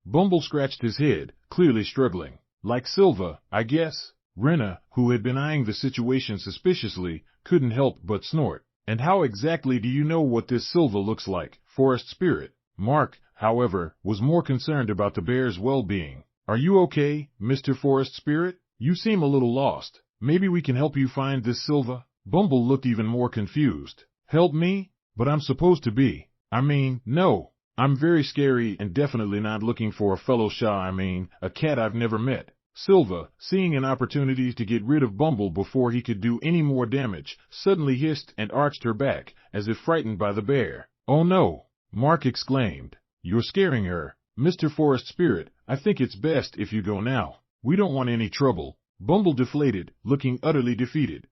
[SPEAKER 2] Bumble scratched his head, clearly struggling. Like Sylva, I guess. Renna, who had been eyeing the situation suspiciously, couldn't help but snort. And how exactly do you know what this Sylva looks like, forest spirit? Mark, however, was more concerned about the bear's well-being. Are you okay, Mr. Forest Spirit? You seem a little lost. Maybe we can help you find this Sylva? Bumble looked even more confused. Help me? But I'm supposed to be. No. I'm very scary and definitely not looking for a fellow a cat I've never met. Sylva, seeing an opportunity to get rid of Bumble before he could do any more damage, suddenly hissed and arched her back, as if frightened by the bear. Oh no! Mark exclaimed. You're scaring her. Mr. Forest Spirit, I think it's best if you go now. We don't want any trouble. Bumble deflated, looking utterly defeated.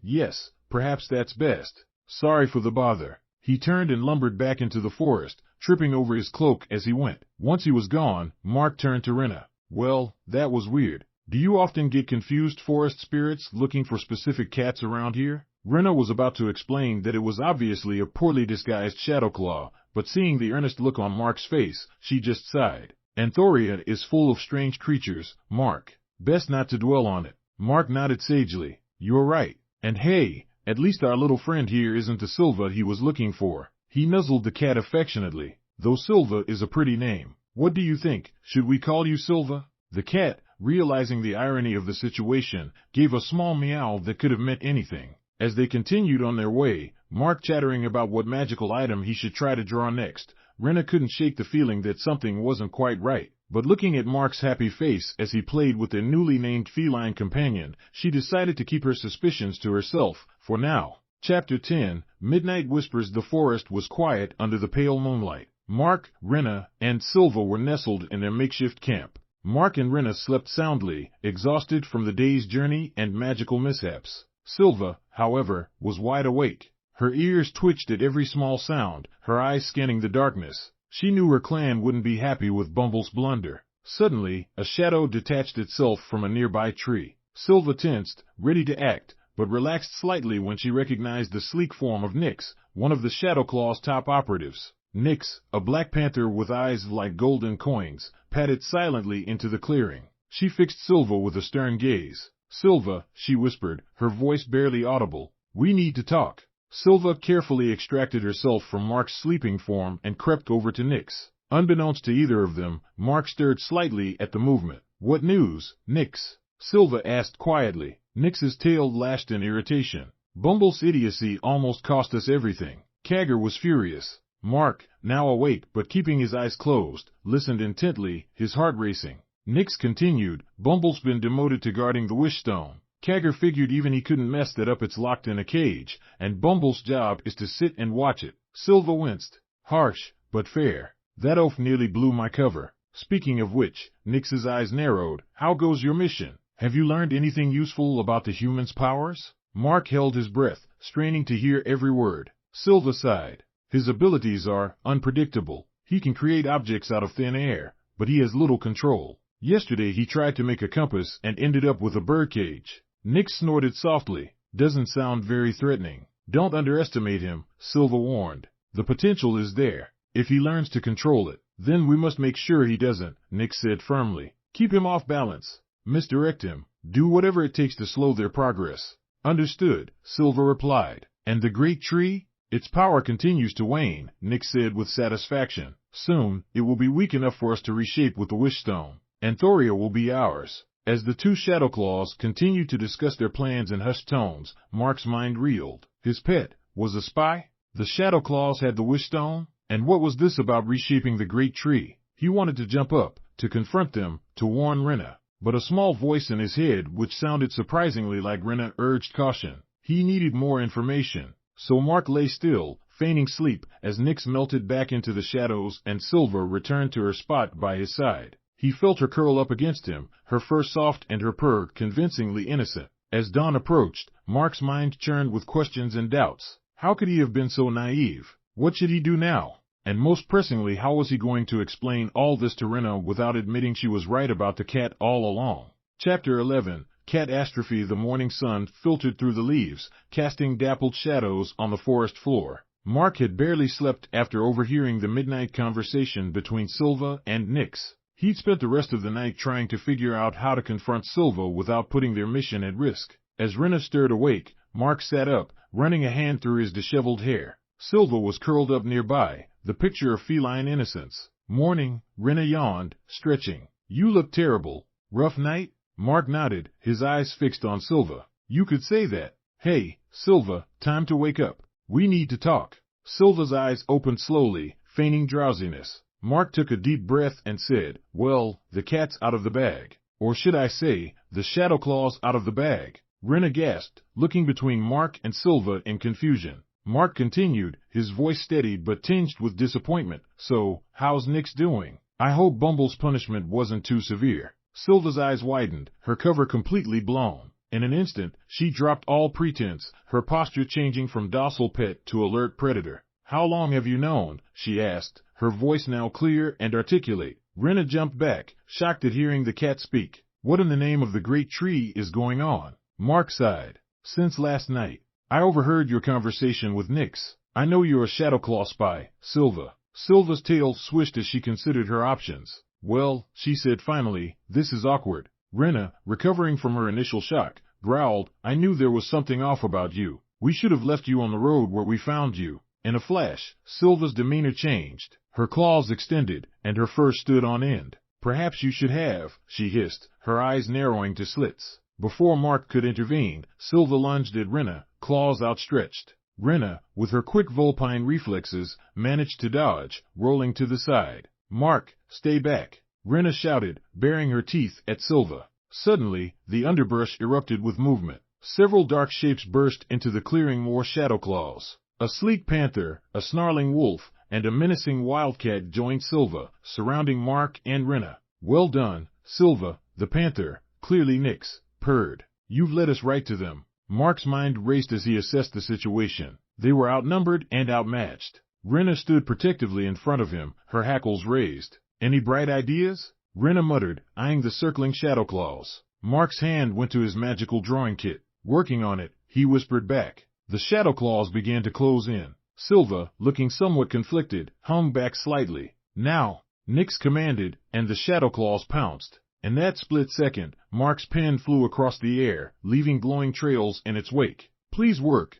[SPEAKER 2] Yes, perhaps that's best. Sorry for the bother. He turned and lumbered back into the forest, tripping over his cloak as he went. Once he was gone, Mark turned to Renna. Well, that was weird. Do you often get confused forest spirits looking for specific cats around here? Renna was about to explain that it was obviously a poorly disguised Shadowclaw, but seeing the earnest look on Mark's face, she just sighed. Anthoria is full of strange creatures, Mark. Best not to dwell on it. Mark nodded sagely. You're right. And hey, at least our little friend here isn't the Sylva he was looking for. He nuzzled the cat affectionately. Though Sylva is a pretty name. What do you think? Should we call you Sylva? The cat, realizing the irony of the situation, gave a small meow that could have meant anything. As they continued on their way, Mark chattering about what magical item he should try to draw next, Renna couldn't shake the feeling that something wasn't quite right. But looking at Mark's happy face as he played with their newly named feline companion, she decided to keep her suspicions to herself, for now. Chapter 10, Midnight Whispers. The forest was quiet under the pale moonlight. Mark, Renna, and Sylva were nestled in their makeshift camp. Mark and Renna slept soundly, exhausted from the day's journey and magical mishaps. Sylva, however, was wide awake. Her ears twitched at every small sound, her eyes scanning the darkness. She knew her clan wouldn't be happy with Bumble's blunder. Suddenly, a shadow detached itself from a nearby tree. Sylva tensed, ready to act, but relaxed slightly when she recognized the sleek form of Nyx, one of the Shadowclaw's top operatives. Nyx, a black panther with eyes like golden coins, padded silently into the clearing. She fixed Sylva with a stern gaze. Sylva, she whispered, her voice barely audible. We need to talk. Sylva carefully extracted herself from Mark's sleeping form and crept over to Nyx. Unbeknownst to either of them, Mark stirred slightly at the movement. What news, Nyx? Sylva asked quietly. Nyx's tail lashed in irritation. Bumble's idiocy almost cost us everything. Kagger was furious. Mark, now awake but keeping his eyes closed, listened intently, his heart racing. Nyx continued, Bumble's been demoted to guarding the Wishstone. Kagger figured even he couldn't mess that up. It's locked in a cage, and Bumble's job is to sit and watch it. Sylva winced. Harsh, but fair. That oaf nearly blew my cover. Speaking of which, Nyx's eyes narrowed. How goes your mission? Have you learned anything useful about the humans' powers? Mark held his breath, straining to hear every word. Sylva sighed. His abilities are unpredictable. He can create objects out of thin air, but he has little control. Yesterday he tried to make a compass and ended up with a birdcage. Nyx snorted softly. Doesn't sound very threatening. Don't underestimate him, Sylva warned. The potential is there. If he learns to control it, then we must make sure he doesn't, Nyx said firmly. Keep him off balance. Misdirect him. Do whatever it takes to slow their progress. Understood, Sylva replied. And the great tree? Its power continues to wane, Nyx said with satisfaction. Soon, it will be weak enough for us to reshape with the Wishstone. Anthoria will be ours. As the two Shadowclaws continued to discuss their plans in hushed tones, Mark's mind reeled. His pet was a spy? The Shadowclaws had the Wishstone? And what was this about reshaping the great tree? He wanted to jump up, to confront them, to warn Renna. But a small voice in his head, which sounded surprisingly like Renna, urged caution. He needed more information. So Mark lay still, feigning sleep, as Nyx melted back into the shadows and Sylva returned to her spot by his side. He felt her curl up against him, her fur soft and her purr convincingly innocent. As dawn approached, Mark's mind churned with questions and doubts. How could he have been so naive? What should he do now? And most pressingly, how was he going to explain all this to Renna without admitting she was right about the cat all along? Chapter 11, Catastrophe. The morning sun filtered through the leaves, casting dappled shadows on the forest floor. Mark had barely slept after overhearing the midnight conversation between Sylva and Nyx. He'd spent the rest of the night trying to figure out how to confront Sylva without putting their mission at risk. As Renna stirred awake, Mark sat up, running a hand through his disheveled hair. Sylva was curled up nearby, the picture of feline innocence. Morning, Renna yawned, stretching. You look terrible. Rough night? Mark nodded, his eyes fixed on Sylva. You could say that. Hey, Sylva, time to wake up. We need to talk. Sylva's eyes opened slowly, feigning drowsiness. Mark took a deep breath and said, well, the cat's out of the bag. Or should I say, the Shadowclaw's out of the bag. Renna gasped, looking between Mark and Sylva in confusion. Mark continued, his voice steady but tinged with disappointment. So, how's Nyx doing? I hope Bumble's punishment wasn't too severe. Sylva's eyes widened, her cover completely blown. In an instant, she dropped all pretense, her posture changing from docile pet to alert predator. How long have you known? She asked, her voice now clear and articulate. Renna jumped back, shocked at hearing the cat speak. What in the name of the great tree is going on? Mark sighed. Since last night. I overheard your conversation with Nyx. I know you're a Shadowclaw spy, Sylva. Sylva's tail swished as she considered her options. Well, she said finally, this is awkward. Renna, recovering from her initial shock, growled, I knew there was something off about you. We should have left you on the road where we found you. In a flash, Sylva's demeanor changed. Her claws extended, and her fur stood on end. Perhaps you should have, she hissed, her eyes narrowing to slits. Before Mark could intervene, Sylva lunged at Renna, claws outstretched. Renna, with her quick Vulpian reflexes, managed to dodge, rolling to the side. Mark, stay back, Renna shouted, baring her teeth at Sylva. Suddenly, the underbrush erupted with movement. Several dark shapes burst into the clearing, more shadow claws. A sleek panther, a snarling wolf, and a menacing wildcat joined Sylva, surrounding Mark and Renna. Well done, Sylva, the panther, clearly Nyx, purred. You've led us right to them. Mark's mind raced as he assessed the situation. They were outnumbered and outmatched. Renna stood protectively in front of him, her hackles raised. Any bright ideas? Renna muttered, eyeing the circling shadow claws. Mark's hand went to his magical drawing kit. Working on it, he whispered back. The shadow claws began to close in. Sylva, looking somewhat conflicted, hung back slightly. Now, Nyx commanded, and the shadow claws pounced. In that split second, Mark's pen flew across the air, leaving glowing trails in its wake. Please work,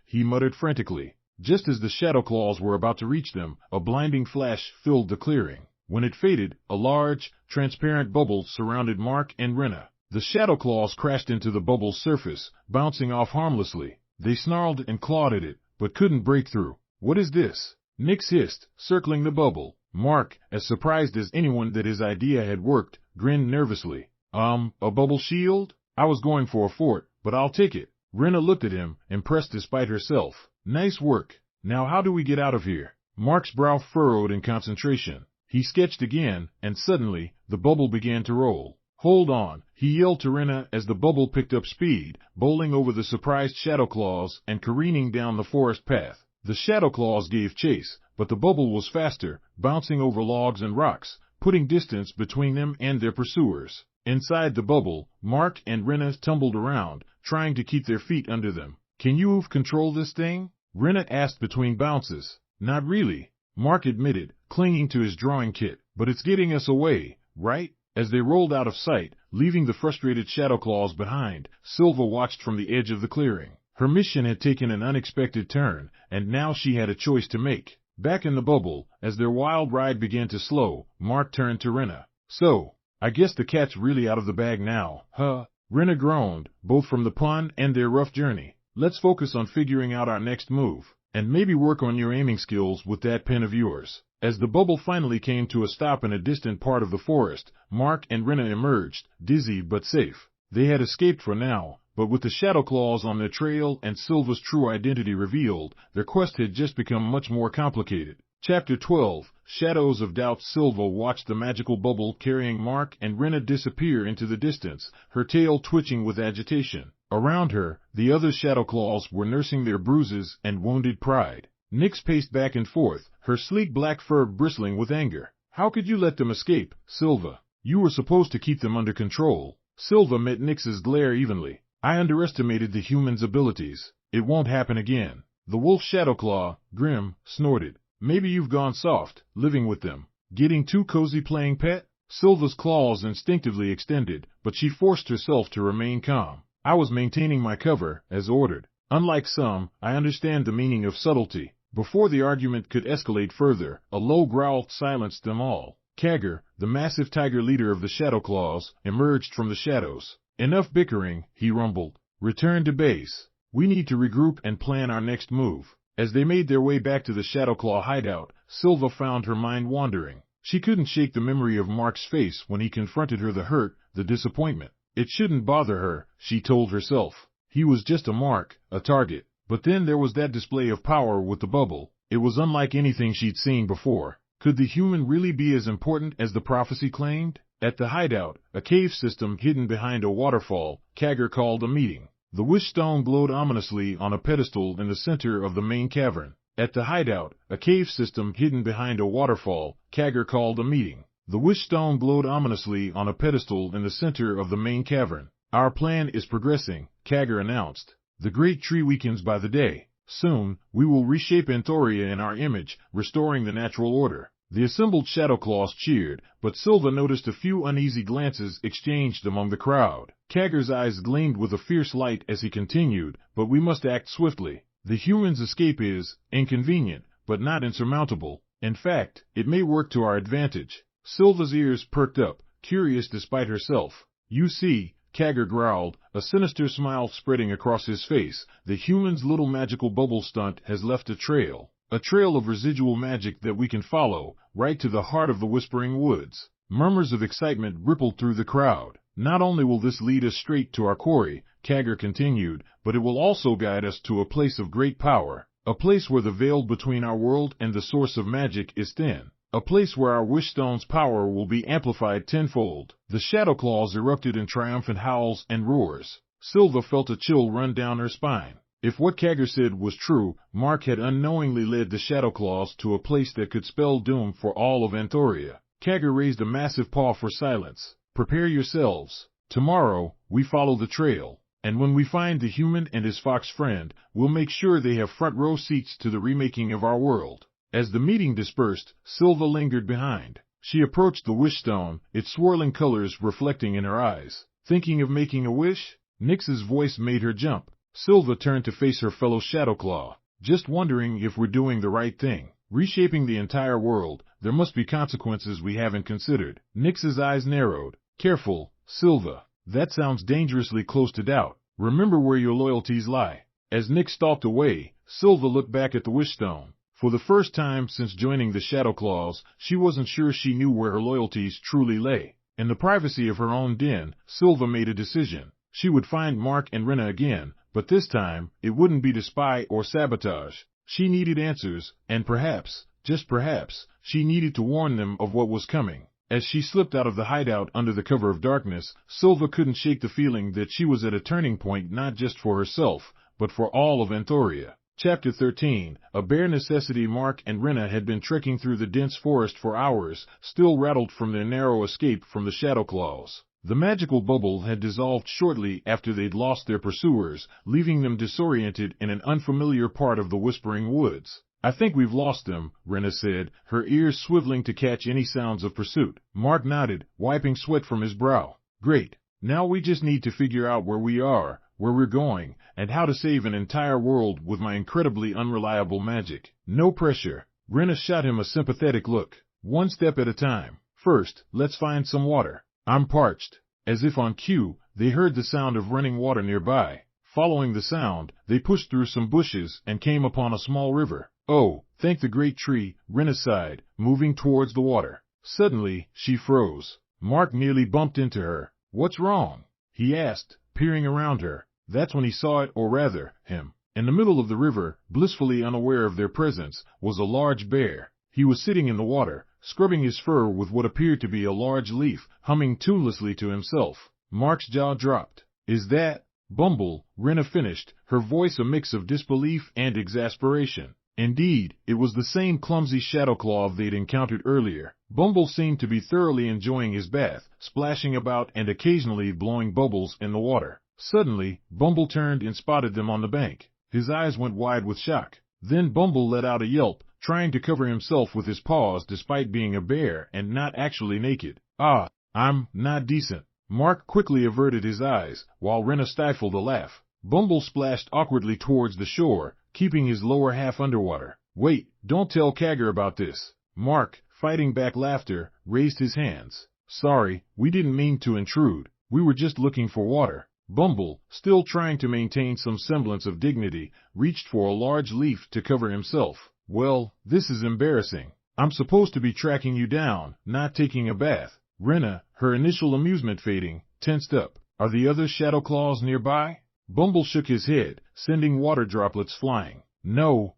[SPEAKER 2] he muttered frantically. Just as the shadow claws were about to reach them, a blinding flash filled the clearing. When it faded, a large, transparent bubble surrounded Mark and Renna. The shadow claws crashed into the bubble's surface, bouncing off harmlessly. They snarled and clawed at it, but couldn't break through. What is this? Nyx hissed, circling the bubble. Mark, as surprised as anyone that his idea had worked, grinned nervously. A bubble shield? I was going for a fort, but I'll take it. Renna looked at him, impressed despite herself. Nice work. Now how do we get out of here? Mark's brow furrowed in concentration. He sketched again, and suddenly, the bubble began to roll. Hold on, he yelled to Renna as the bubble picked up speed, bowling over the surprised shadow claws and careening down the forest path. The shadow claws gave chase, but the bubble was faster, bouncing over logs and rocks, putting distance between them and their pursuers. Inside the bubble, Mark and Renna tumbled around, trying to keep their feet under them. Can you control this thing? Renna asked between bounces. Not really, Mark admitted, clinging to his drawing kit, but it's getting us away, right? As they rolled out of sight, leaving the frustrated shadow claws behind, Sylva watched from the edge of the clearing. Her mission had taken an unexpected turn, and now she had a choice to make. Back in the bubble, as their wild ride began to slow, Mark turned to Renna. So, I guess the cat's really out of the bag now, huh? Renna groaned, both from the pun and their rough journey. Let's focus on figuring out our next move, and maybe work on your aiming skills with that pen of yours. As the bubble finally came to a stop in a distant part of the forest, Mark and Renna emerged, dizzy but safe. They had escaped for now, but with the shadow claws on their trail and Sylva's true identity revealed, their quest had just become much more complicated. Chapter 12, Shadows of Doubt. Sylva watched the magical bubble carrying Mark and Renna disappear into the distance, her tail twitching with agitation. Around her, the other shadow claws were nursing their bruises and wounded pride. Nyx paced back and forth, her sleek black fur bristling with anger. How could you let them escape, Sylva? You were supposed to keep them under control. Sylva met Nyx's glare evenly. I underestimated the human's abilities. It won't happen again. The wolf Shadowclaw, grim, snorted. Maybe you've gone soft, living with them. Getting too cozy playing pet? Sylva's claws instinctively extended, but she forced herself to remain calm. I was maintaining my cover, as ordered. Unlike some, I understand the meaning of subtlety. Before the argument could escalate further, a low growl silenced them all. Kagger, the massive tiger leader of the Shadowclaws, emerged from the shadows. Enough bickering, he rumbled. Return to base. We need to regroup and plan our next move. As they made their way back to the Shadowclaw hideout, Sylva found her mind wandering. She couldn't shake the memory of Mark's face when he confronted her, the hurt, the disappointment. It shouldn't bother her, she told herself. He was just a mark, a target. But then there was that display of power with the bubble. It was unlike anything she'd seen before. Could the human really be as important as the prophecy claimed? At the hideout, a cave system hidden behind a waterfall, Kagger called a meeting. The wish stone glowed ominously on a pedestal in the center of the main cavern. At the hideout, a cave system hidden behind a waterfall, Kagger called a meeting. The wish stone glowed ominously on a pedestal in the center of the main cavern. Our plan is progressing, Kagger announced. The great tree weakens by the day. Soon, we will reshape Anthoria in our image, restoring the natural order. The assembled Shadowclaws cheered, but Sylva noticed a few uneasy glances exchanged among the crowd. Kagger's eyes gleamed with a fierce light as he continued, but we must act swiftly. The human's escape is inconvenient, but not insurmountable. In fact, it may work to our advantage. Sylva's ears perked up, curious despite herself. You see, Kagger growled, a sinister smile spreading across his face, the human's little magical bubble stunt has left a trail. A trail of residual magic that we can follow, right to the heart of the Whispering Woods. Murmurs of excitement rippled through the crowd. Not only will this lead us straight to our quarry, Kagger continued, but it will also guide us to a place of great power. A place where the veil between our world and the source of magic is thin. A place where our wish stone's power will be amplified tenfold. The Shadowclaws erupted in triumphant howls and roars. Sylva felt a chill run down her spine. If what Kagger said was true, Mark had unknowingly led the Shadowclaws to a place that could spell doom for all of Anthoria. Kagger raised a massive paw for silence. Prepare yourselves. Tomorrow, we follow the trail. And when we find the human and his fox friend, we'll make sure they have front row seats to the remaking of our world. As the meeting dispersed, Sylva lingered behind. She approached the wish stone, its swirling colors reflecting in her eyes. Thinking of making a wish? Nyx's voice made her jump. Sylva turned to face her fellow Shadowclaw. Just wondering if we're doing the right thing. Reshaping the entire world, there must be consequences we haven't considered. Nyx's eyes narrowed. Careful, Sylva. That sounds dangerously close to doubt. Remember where your loyalties lie. As Nyx stalked away, Sylva looked back at the wish stone. For the first time since joining the Shadowclaws, she wasn't sure she knew where her loyalties truly lay. In the privacy of her own den, Sylva made a decision. She would find Mark and Renna again, but this time, it wouldn't be to spy or sabotage. She needed answers, and perhaps, just perhaps, she needed to warn them of what was coming. As she slipped out of the hideout under the cover of darkness, Sylva couldn't shake the feeling that she was at a turning point not just for herself, but for all of Anthoria. Chapter 13, a bare necessity. Mark and Renna had been trekking through the dense forest for hours, still rattled from their narrow escape from the Shadowclaws. The magical bubble had dissolved shortly after they'd lost their pursuers, leaving them disoriented in an unfamiliar part of the Whispering Woods. I think we've lost them, Renna said, her ears swiveling to catch any sounds of pursuit. Mark nodded, wiping sweat from his brow. Great. Now we just need to figure out where we are, where we're going, and how to save an entire world with my incredibly unreliable magic. No pressure. Renna shot him a sympathetic look. One step at a time. First, let's find some water. I'm parched. As if on cue, they heard the sound of running water nearby. Following the sound, they pushed through some bushes and came upon a small river. Oh, thank the great tree, Renna sighed, moving towards the water. Suddenly, she froze. Mark nearly bumped into her. What's wrong? He asked, peering around her. That's when he saw it, or rather, him. In the middle of the river, blissfully unaware of their presence, was a large bear. He was sitting in the water, scrubbing his fur with what appeared to be a large leaf, humming tunelessly to himself. Mark's jaw dropped. Is that Bumble? Renna finished, her voice a mix of disbelief and exasperation. Indeed, it was the same clumsy Shadowclaw they'd encountered earlier. Bumble seemed to be thoroughly enjoying his bath, splashing about and occasionally blowing bubbles in the water. Suddenly, Bumble turned and spotted them on the bank. His eyes went wide with shock. Then Bumble let out a yelp, trying to cover himself with his paws despite being a bear and not actually naked. Ah, I'm not decent. Mark quickly averted his eyes, while Renna stifled a laugh. Bumble splashed awkwardly towards the shore, keeping his lower half underwater. Wait, don't tell Kagger about this. Mark, fighting back laughter, raised his hands. Sorry, we didn't mean to intrude. We were just looking for water. Bumble, still trying to maintain some semblance of dignity, reached for a large leaf to cover himself. Well, this is embarrassing. I'm supposed to be tracking you down, not taking a bath. Renna, her initial amusement fading, tensed up. Are the other Shadowclaws nearby? Bumble shook his head, sending water droplets flying. No,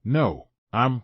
[SPEAKER 2] I'm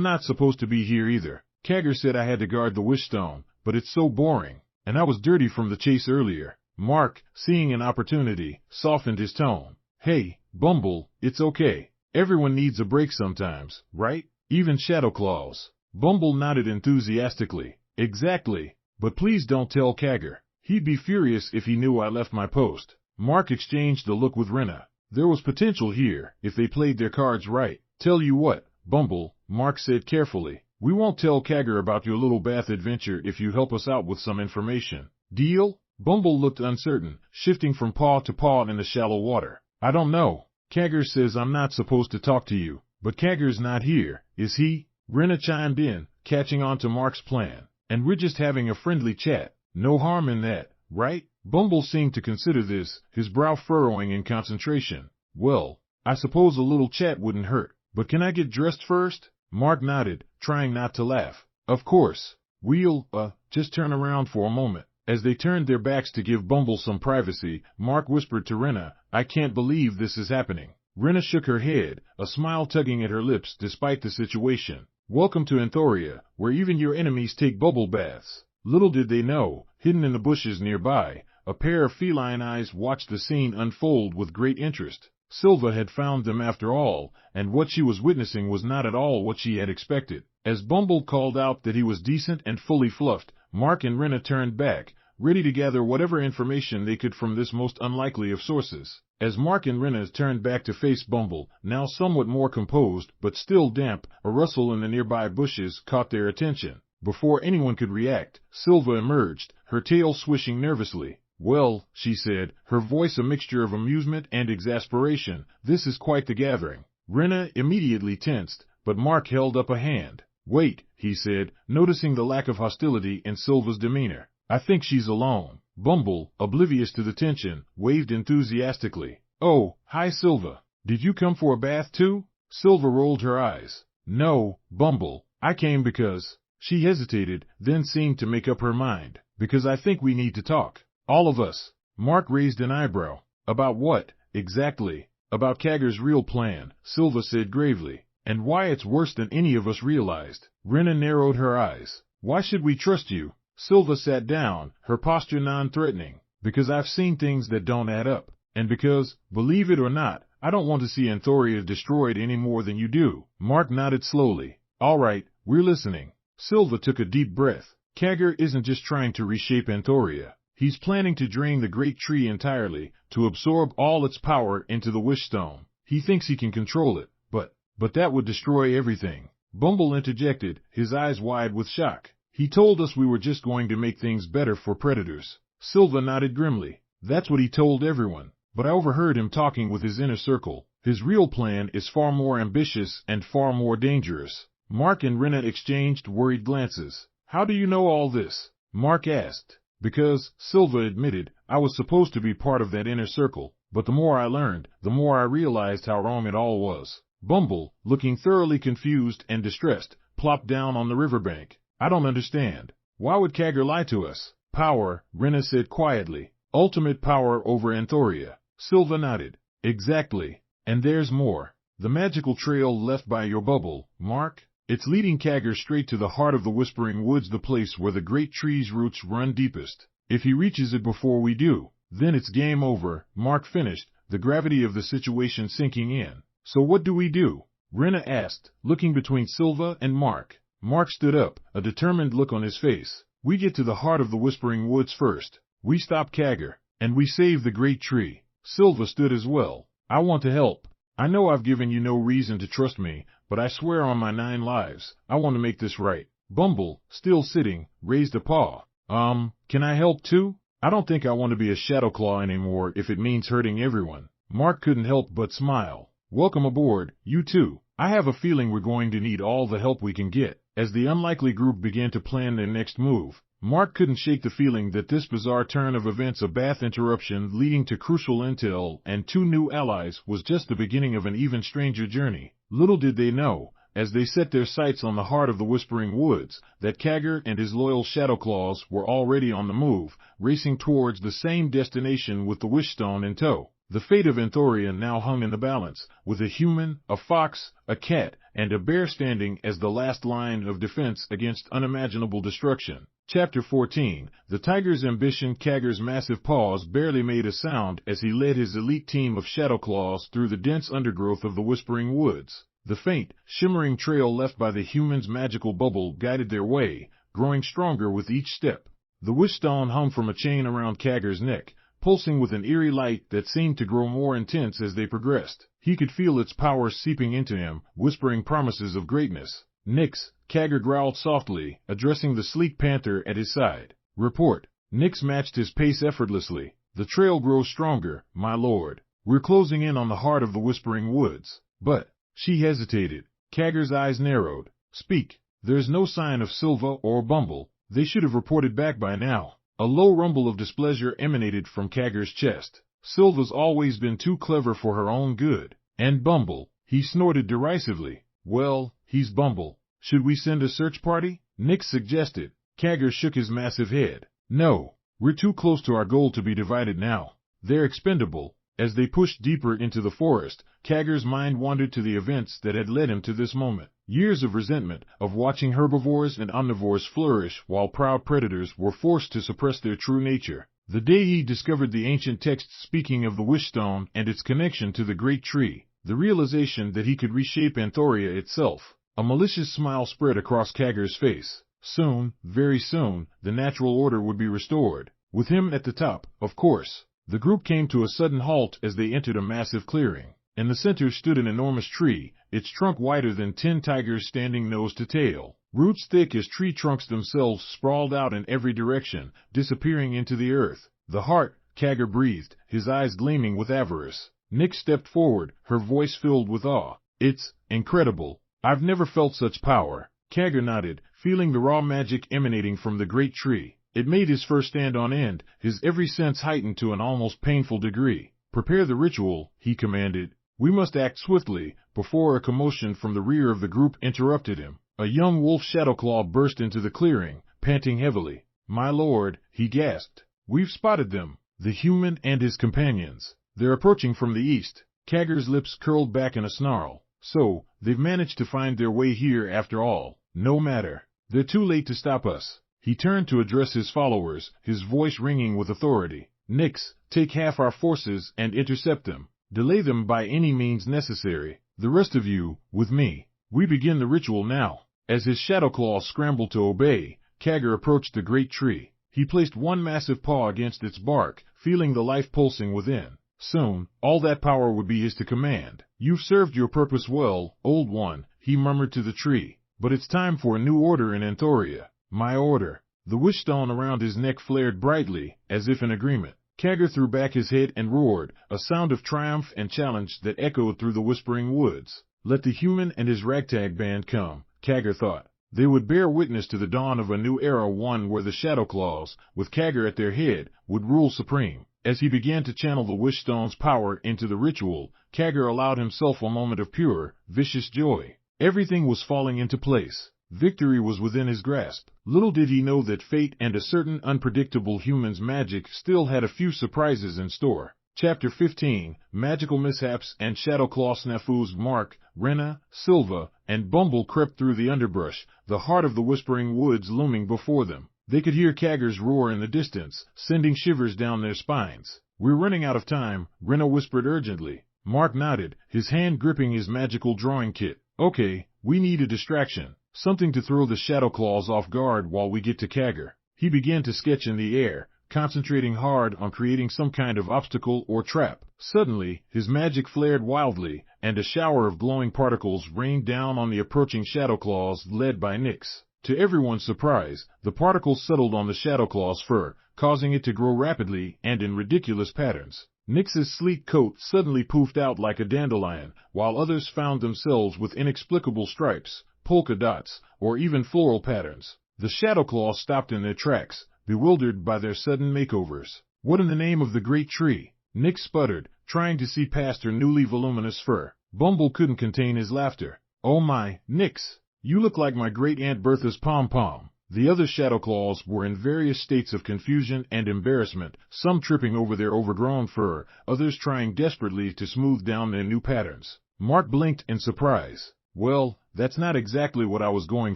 [SPEAKER 2] not supposed to be here either. Kagger said I had to guard the wish stone, but it's so boring, and I was dirty from the chase earlier. Mark, seeing an opportunity, softened his tone. Hey, Bumble, it's okay. Everyone needs a break sometimes, right? Even Shadow Claws. Bumble nodded enthusiastically. Exactly. But please don't tell Kagger. He'd be furious if he knew I left my post. Mark exchanged a look with Renna. There was potential here, if they played their cards right. Tell you what, Bumble, Mark said carefully. We won't tell Kagger about your little bath adventure if you help us out with some information. Deal? Bumble looked uncertain, shifting from paw to paw in the shallow water. I don't know. Kagger says I'm not supposed to talk to you, but Kagger's not here, is he? Renna chimed in, catching on to Mark's plan. And we're just having a friendly chat. No harm in that, right? Bumble seemed to consider this, his brow furrowing in concentration. Well, I suppose a little chat wouldn't hurt, but can I get dressed first? Mark nodded, trying not to laugh. Of course. We'll, just turn around for a moment. As they turned their backs to give Bumble some privacy, Mark whispered to Renna, I can't believe this is happening. Renna shook her head, a smile tugging at her lips despite the situation. Welcome to Anthoria, where even your enemies take bubble baths. Little did they know, hidden in the bushes nearby, a pair of feline eyes watched the scene unfold with great interest. Sylva had found them after all, and what she was witnessing was not at all what she had expected. As Bumble called out that he was decent and fully fluffed, Mark and Renna turned back, ready to gather whatever information they could from this most unlikely of sources. As Mark and Renna turned back to face Bumble, now somewhat more composed but still damp, a rustle in the nearby bushes caught their attention. Before anyone could react, Sylva emerged, her tail swishing nervously. Well, she said, her voice a mixture of amusement and exasperation, this is quite the gathering. Renna immediately tensed, but Mark held up a hand. Wait, he said, noticing the lack of hostility in Sylva's demeanor. I think she's alone. Bumble, oblivious to the tension, waved enthusiastically. Oh, hi Sylva. Did you come for a bath too? Sylva rolled her eyes. No, Bumble, I came because... She hesitated, then seemed to make up her mind. Because I think we need to talk. All of us. Mark raised an eyebrow. About what, exactly? About Kagger's real plan, Sylva said gravely. And why it's worse than any of us realized. Renna narrowed her eyes. Why should we trust you? Sylva sat down, her posture non-threatening. Because I've seen things that don't add up. And because, believe it or not, I don't want to see Anthoria destroyed any more than you do. Mark nodded slowly. All right, we're listening. Sylva took a deep breath. Kagger isn't just trying to reshape Anthoria. He's planning to drain the great tree entirely, to absorb all its power into the wish stone. He thinks he can control it, but that would destroy everything. Bumble interjected, his eyes wide with shock. He told us we were just going to make things better for predators. Sylva nodded grimly. That's what he told everyone, but I overheard him talking with his inner circle. His real plan is far more ambitious and far more dangerous. Mark and Renna exchanged worried glances. How do you know all this? Mark asked. Because, Sylva admitted, I was supposed to be part of that inner circle, but the more I learned, the more I realized how wrong it all was. Bumble, looking thoroughly confused and distressed, plopped down on the riverbank. I don't understand. Why would Kagger lie to us? Power, Renna said quietly. Ultimate power over Anthoria. Sylva nodded. Exactly. And there's more. The magical trail left by your bubble, Mark. It's leading Kagger straight to the heart of the Whispering Woods, the place where the great tree's roots run deepest. If he reaches it before we do, then it's game over, Mark finished, the gravity of the situation sinking in. So what do we do? Renna asked, looking between Sylva and Mark. Mark stood up, a determined look on his face. We get to the heart of the Whispering Woods first. We stop Kagger, and we save the great tree. Sylva stood as well. I want to help. I know I've given you no reason to trust me, but I swear on my 9 lives, I want to make this right. Bumble, still sitting, raised a paw. Can I help too? I don't think I want to be a Shadowclaw anymore if it means hurting everyone. Mark couldn't help but smile. Welcome aboard, you two. I have a feeling we're going to need all the help we can get. As the unlikely group began to plan their next move, Mark couldn't shake the feeling that this bizarre turn of events, a bath interruption leading to crucial intel and 2 new allies, was just the beginning of an even stranger journey. Little did they know, as they set their sights on the heart of the Whispering Woods, that Kagger and his loyal Shadowclaws were already on the move, racing towards the same destination with the Wishstone in tow. The fate of Anthoria now hung in the balance, with a human, a fox, a cat, and a bear standing as the last line of defense against unimaginable destruction. Chapter 14. The tiger's ambition. Kagger's massive paws barely made a sound as he led his elite team of shadow claws through the dense undergrowth of the Whispering Woods. The faint, shimmering trail left by the human's magical bubble guided their way, growing stronger with each step. The wishstone hung from a chain around Kagger's neck, pulsing with an eerie light that seemed to grow more intense as they progressed. He could feel its power seeping into him, whispering promises of greatness. "Nix," Kagger growled softly, addressing the sleek panther at his side. "Report." Nix matched his pace effortlessly. "The trail grows stronger, my lord. We're closing in on the heart of the Whispering Woods." "But," she hesitated. Kagger's eyes narrowed. "Speak." "There's no sign of Sylva or Bumble. They should have reported back by now." A low rumble of displeasure emanated from Kagger's chest. "Sylva's always been too clever for her own good. And Bumble," he snorted derisively. "Well, he's Bumble. Should we send a search party?" Nix suggested. Kagger shook his massive head. "No, we're too close to our goal to be divided now. They're expendable." As they pushed deeper into the forest, Kagger's mind wandered to the events that had led him to this moment. Years of resentment, of watching herbivores and omnivores flourish while proud predators were forced to suppress their true nature. The day he discovered the ancient texts speaking of the Wishstone and its connection to the great tree, the realization that he could reshape Anthoria itself. A malicious smile spread across Kagger's face. Soon, very soon, the natural order would be restored. With him at the top, of course. The group came to a sudden halt as they entered a massive clearing. In the center stood an enormous tree, its trunk wider than 10 tigers standing nose to tail. Roots thick as tree trunks themselves sprawled out in every direction, disappearing into the earth. "The heart," Kagger breathed, his eyes gleaming with avarice. Nix stepped forward, her voice filled with awe. "It's incredible. I've never felt such power." Kagger nodded, feeling the raw magic emanating from the great tree. It made his fur stand on end, his every sense heightened to an almost painful degree. "Prepare the ritual," he commanded. "We must act swiftly," before a commotion from the rear of the group interrupted him. A young wolf Shadowclaw burst into the clearing, panting heavily. "My lord," he gasped. "We've spotted them, the human and his companions. They're approaching from the east." Kagger's lips curled back in a snarl. "So, they've managed to find their way here after all. No matter. They're too late to stop us." He turned to address his followers, his voice ringing with authority. "Nix, take half our forces and intercept them. Delay them by any means necessary. The rest of you, with me. We begin the ritual now." As his Shadowclaw scrambled to obey, Kagger approached the great tree. He placed one massive paw against its bark, feeling the life pulsing within. Soon, all that power would be his to command. "You've served your purpose well, old one," he murmured to the tree. "But it's time for a new order in Anthoria." "My order." The wishstone around his neck flared brightly, as if in agreement. Kagger threw back his head and roared, a sound of triumph and challenge that echoed through the Whispering Woods. Let the human and his ragtag band come, Kagger thought. They would bear witness to the dawn of a new era, one where the Shadowclaws, with Kagger at their head, would rule supreme. As he began to channel the wishstone's power into the ritual, Kagger allowed himself a moment of pure, vicious joy. Everything was falling into place. Victory was within his grasp. Little did he know that fate and a certain unpredictable human's magic still had a few surprises in store. Chapter 15. Magical Mishaps and Shadowclaw Snafus. Mark, Renna, Sylva, and Bumble crept through the underbrush, the heart of the Whispering Woods looming before them. They could hear Kagger's roar in the distance, sending shivers down their spines. "We're running out of time," Renna whispered urgently. Mark nodded, his hand gripping his magical drawing kit. "Okay, we need a distraction. Something to throw the Shadowclaws off guard while we get to Kagger." He began to sketch in the air, concentrating hard on creating some kind of obstacle or trap. Suddenly, his magic flared wildly, and a shower of glowing particles rained down on the approaching Shadowclaws led by Nix. To everyone's surprise, the particles settled on the Shadowclaw's fur, causing it to grow rapidly and in ridiculous patterns. Nix's sleek coat suddenly poofed out like a dandelion, while others found themselves with inexplicable stripes, polka dots, or even floral patterns. The Shadowclaws stopped in their tracks, bewildered by their sudden makeovers. "What in the name of the great tree?" Nix sputtered, trying to see past her newly voluminous fur. Bumble couldn't contain his laughter. "Oh my, Nix, you look like my great-aunt Bertha's pom-pom." The other shadow claws were in various states of confusion and embarrassment, some tripping over their overgrown fur, others trying desperately to smooth down their new patterns. Mark blinked in surprise. Well, that's not exactly what I was going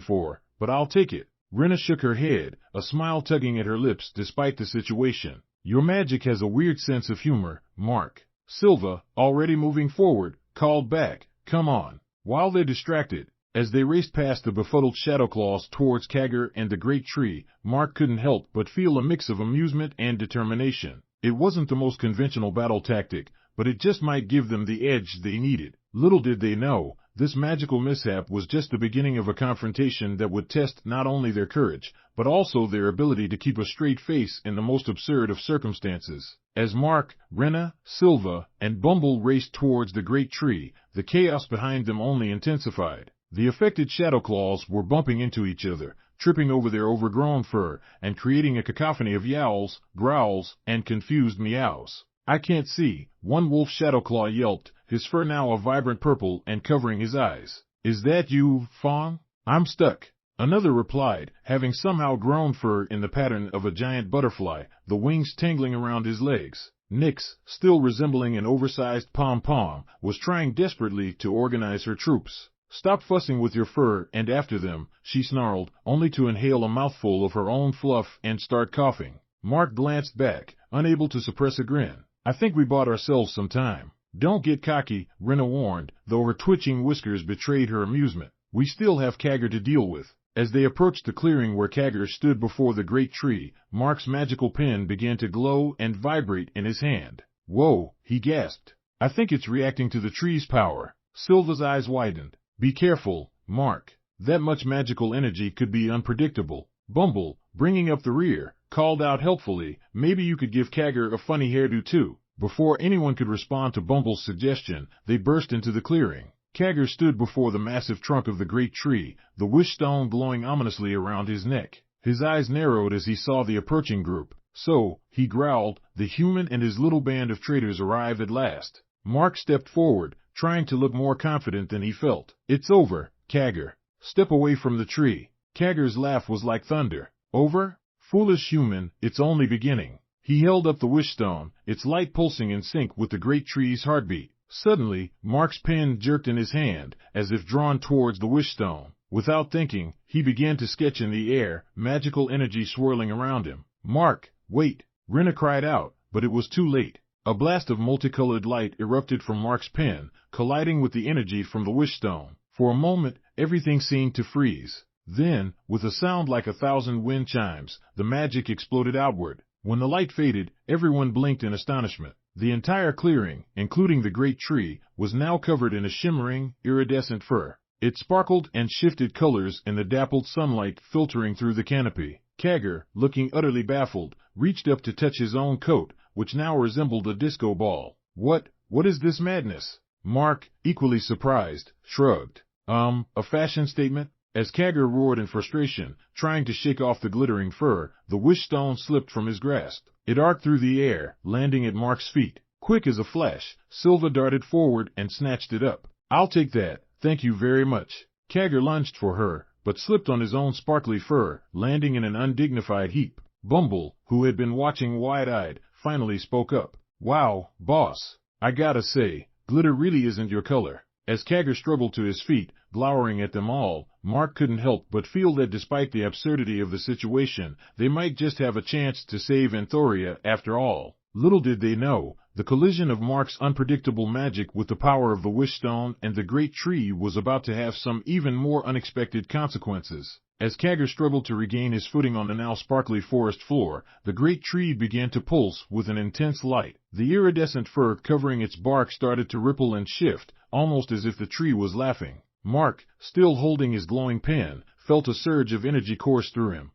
[SPEAKER 2] for, but I'll take it. Renna shook her head, a smile tugging at her lips despite the situation. Your magic has a weird sense of humor, Mark. Sylva, already moving forward, called back, come on. While they're distracted, as they raced past the befuddled Shadowclaws towards Kagger and the great tree, Mark couldn't help but feel a mix of amusement and determination. It wasn't the most conventional battle tactic, but it just might give them the edge they needed. Little did they know, this magical mishap was just the beginning of a confrontation that would test not only their courage, but also their ability to keep a straight face in the most absurd of circumstances. As Mark, Renna, Sylva, and Bumble raced towards the great tree, the chaos behind them only intensified. The affected Shadowclaws were bumping into each other, tripping over their overgrown fur, and creating a cacophony of yowls, growls, and confused meows. I can't see, one wolf Shadowclaw yelped, his fur now a vibrant purple and covering his eyes. Is that you, Fawn? I'm stuck. Another replied, having somehow grown fur in the pattern of a giant butterfly, the wings tangling around his legs. Nyx, still resembling an oversized pom-pom, was trying desperately to organize her troops. Stop fussing with your fur and after them, she snarled, only to inhale a mouthful of her own fluff and start coughing. Mark glanced back, unable to suppress a grin. I think we bought ourselves some time. Don't get cocky, Renna warned, though her twitching whiskers betrayed her amusement. We still have Kagger to deal with. As they approached the clearing where Kagger stood before the great tree, Mark's magical pen began to glow and vibrate in his hand. Whoa, he gasped. I think it's reacting to the tree's power. Sylva's eyes widened. Be careful, Mark. That much magical energy could be unpredictable. Bumble, bringing up the rear, called out helpfully, maybe you could give Kagger a funny hairdo too. Before anyone could respond to Bumble's suggestion, they burst into the clearing. Kagger stood before the massive trunk of the great tree, the wish stone glowing ominously around his neck. His eyes narrowed as he saw the approaching group. So, he growled, the human and his little band of traitors arrived at last. Mark stepped forward, trying to look more confident than he felt. It's over, Kagger. Step away from the tree. Kagger's laugh was like thunder. Over? Foolish human, it's only beginning. He held up the wish stone, its light pulsing in sync with the great tree's heartbeat. Suddenly, Mark's pen jerked in his hand, as if drawn towards the wish stone. Without thinking, he began to sketch in the air, magical energy swirling around him. Mark, wait! Renna cried out, but it was too late. A blast of multicolored light erupted from Mark's pen, colliding with the energy from the wish stone. For a moment, everything seemed to freeze. Then, with a sound like 1,000 wind chimes, the magic exploded outward. When the light faded, everyone blinked in astonishment. The entire clearing, including the great tree, was now covered in a shimmering, iridescent fur. It sparkled and shifted colors in the dappled sunlight filtering through the canopy. Kagger, looking utterly baffled, reached up to touch his own coat, which now resembled a disco ball. What is this madness? Mark, equally surprised, shrugged. A fashion statement? As Kagger roared in frustration, trying to shake off the glittering fur, the wish stone slipped from his grasp. It arced through the air, landing at Mark's feet. Quick as a flash, Sylva darted forward and snatched it up. I'll take that, thank you very much. Kagger lunged for her, but slipped on his own sparkly fur, landing in an undignified heap. Bumble, who had been watching wide-eyed, finally spoke up. Wow, boss. I gotta say, glitter really isn't your color. As Kagger struggled to his feet, glowering at them all, Mark couldn't help but feel that despite the absurdity of the situation, they might just have a chance to save Anthoria after all. Little did they know, the collision of Mark's unpredictable magic with the power of the wish stone and the great tree was about to have some even more unexpected consequences. As Kagger struggled to regain his footing on the now sparkly forest floor, the great tree began to pulse with an intense light. The iridescent fur covering its bark started to ripple and shift, almost as if the tree was laughing. Mark, still holding his glowing pen, felt a surge of energy course through him.